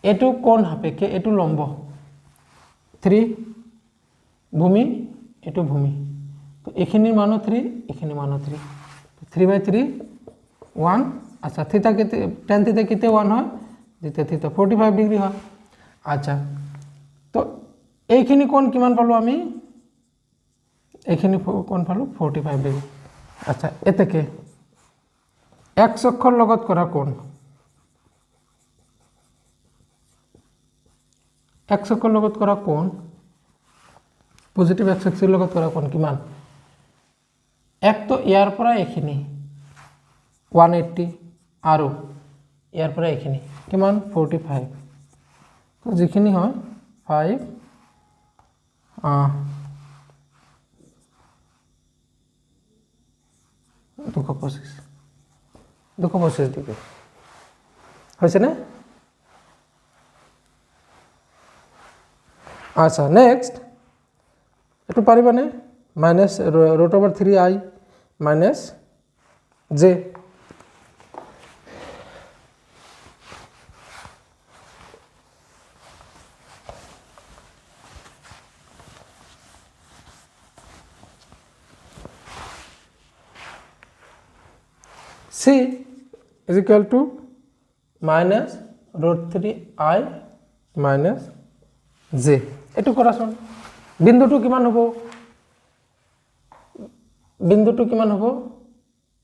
এটো কোণ সাপেক্ষে এটো লম্ব 3 ভূমি এটো ভূমি তো এইখিনি মানো 3 এইখিনি মানো 3 3/3 1 আচ্ছা থিতা কেতে tan থিতা কেতে 1 হয় যেতে থিতা 45 ডিগ্ৰী হয় আচ্ছা তো এইখিনি কোণ কিমান পালো আমি এইখিনি কোণ পালো 45 ডিগ্ৰী আচ্ছা এতেকে x অক্ষৰ লগত কৰা কোণ x অক্ষৰ লগত কৰা কোণ পজিটিভ x এক্সিসৰ লগত কৰা কোণ কিমান এক তো ইয়াৰ পৰা এইখিনি 180 আৰু ইয়াৰ পৰা এইখিনি কিমান 45 তো যিখিনি হয় 5 225 ডিগ্ৰী হৈছে না আচ্ছা নেক্সট এটো পাৰিবানে -√3i - j c is equal to -√3i - j এটো কৰাচোন বিন্দুটো কিমান হ'ব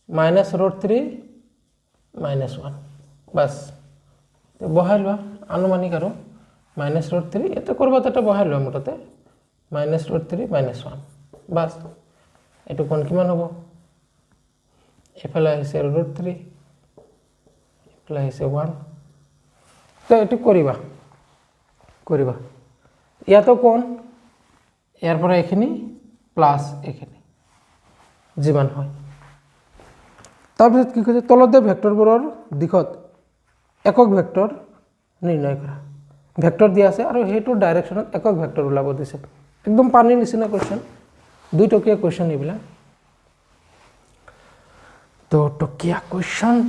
-√3 -1 বাস তো বহাই লোৱা আনুমানিক আৰু -√3 এটা কৰবা এটা বহাই লোৱা মুঠতে -√3 -1 বাস এটো কোণ কিমান হ'ব এফালে আছে √3 এফালে আছে 1 তো এটো কৰিবা ইয়াতো কোণ ইয়াৰ পৰা এখিনি প্লাস এখিনি যিমান হয় তাৰপিছত কি কৈছে তলত দিয়া ভেক্টৰবোৰৰ দিশত একক ভেক্টৰ নিৰ্ণয় কৰা ভেক্টৰ দিয়া আছে আৰু হেটো ডাইৰেকশনত একক ভেক্টৰ ওলাব দিছে একদম পানীৰ নিচিনা কোৱেশ্চন দুই টকিয়া কোৱেশ্চন এইবিলাক तो टकिया क्वेश्चन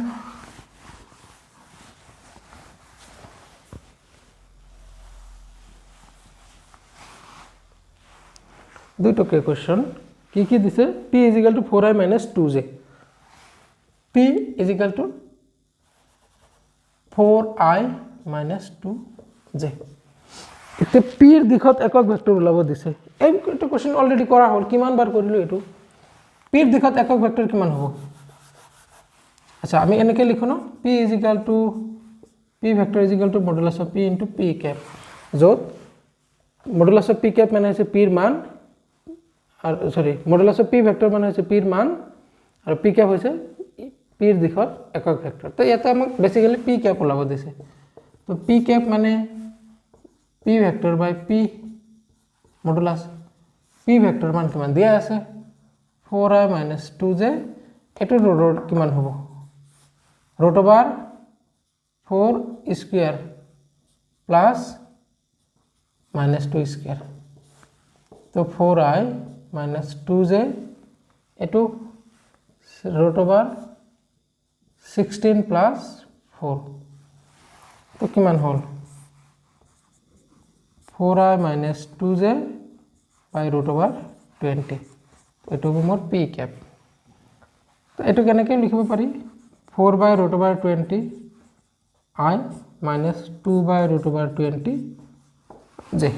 दुई टकिया क्वेश्चन की दिसे p is equal to 4i minus 2j p is equal to 4i minus 2j इते p ৰ দিশত একক ভেক্টৰ ওলাব দিছে এইটো কোশ্চেন অলৰেডি কৰা হ'ল কিমান বাৰ কৰিলো এটো p ৰ দিশত একক ভেক্টৰ কিমান হ'ব আচ্ছা আমি এনেকে লিখো ন p is equal to p vector is equal to modulus of p into p cap যত মডুলাস অফ p ক্যাপ মানে হৈছে p ৰ মান আৰ সৰি মডুলাস অফ p ভেক্টৰ মানে হৈছে p ৰ মান আৰু p ক্যাপ হৈছে p ৰ দিশত একক ভেক্টৰ তো ইয়াতে আমাক বেসিক্যালি p ক্যাপ ওলাব দিছে তো p ক্যাপ মানে p ভেক্টৰ বাই p মডুলাস p ভেক্টৰ মান কিমান দিয়া আছে 4i minus 2j এটো ৰোট কিমান হ'ব root over 4 square plus minus 2 square तो 4i minus 2j एटू root over 16 plus 4 तो किमान whole 4i minus 2j by root over 20 एटू मोर p कैप तो एटू केनेके लिखिब पारि 4 by root over 20 I minus 2 by root over 20 j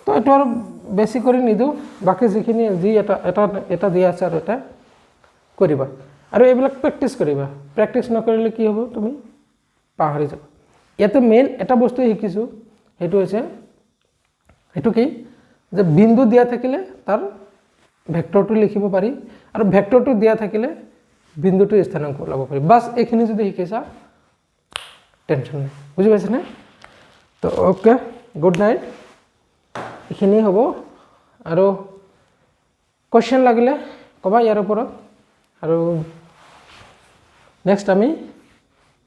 तो एटू और बेसि करि निदु बाकी जिखिनि जी एटा দিয়া আছে আৰু এটা কৰিবা আৰু এইবিলাক প্ৰ্যাকটিস কৰিবা প্ৰ্যাকটিস নকৰিলে কি হ'ব তুমি পাহৰি যাবা ইয়াতে মেইন এটা বস্তু শিকিছো হেতু হৈছে হেতু কি যে বিন্দু দিয়া থাকিলে তাৰ ভেক্টৰটো লিখিব পাৰি আৰু ভেক্টৰটো দিয়া থাকিলে বিন্দুটো স্থানাঙ্ক ওলাব পাৰি বাস এইখিনি যদি শিকিছা টেনশন নাই বুজি পাইছা না তো ওকে গুড নাইট এইখিনি হ'ব আৰু কোশ্চেন লাগিলে কবা ইয়াৰ ওপৰত আৰু নেক্সট আমি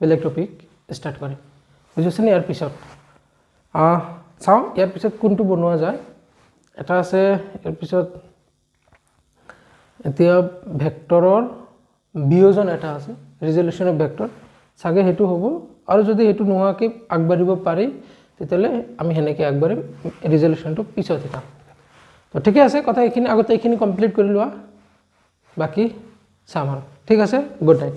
বেলেগ টপিক স্টাৰ্ট কৰিম বুজিছনে ইয়াৰ পিছত চাও ইয়াৰ পিছত কোনটো বনোৱা যায় এটা আছে ইয়াৰ পিছত এতিয়া ভেক্টৰৰ বিয়োজন এটা আছে ৰিজল্যুশন অফ ভেক্টৰ সাগে হেতু হ'ব আৰু যদি হেতু নোহাকে আগবাঢ়িব পাৰি তেতিয়ালে আমি হেনেকে আগবাঢ়িম ৰিজল্যুশনটো পিছত এটা তো ঠিক আছে কথা এইখিনি আগতে এইখিনি কমপ্লিট কৰি লোৱা বাকি সামাৰ ঠিক আছে গুড নাইট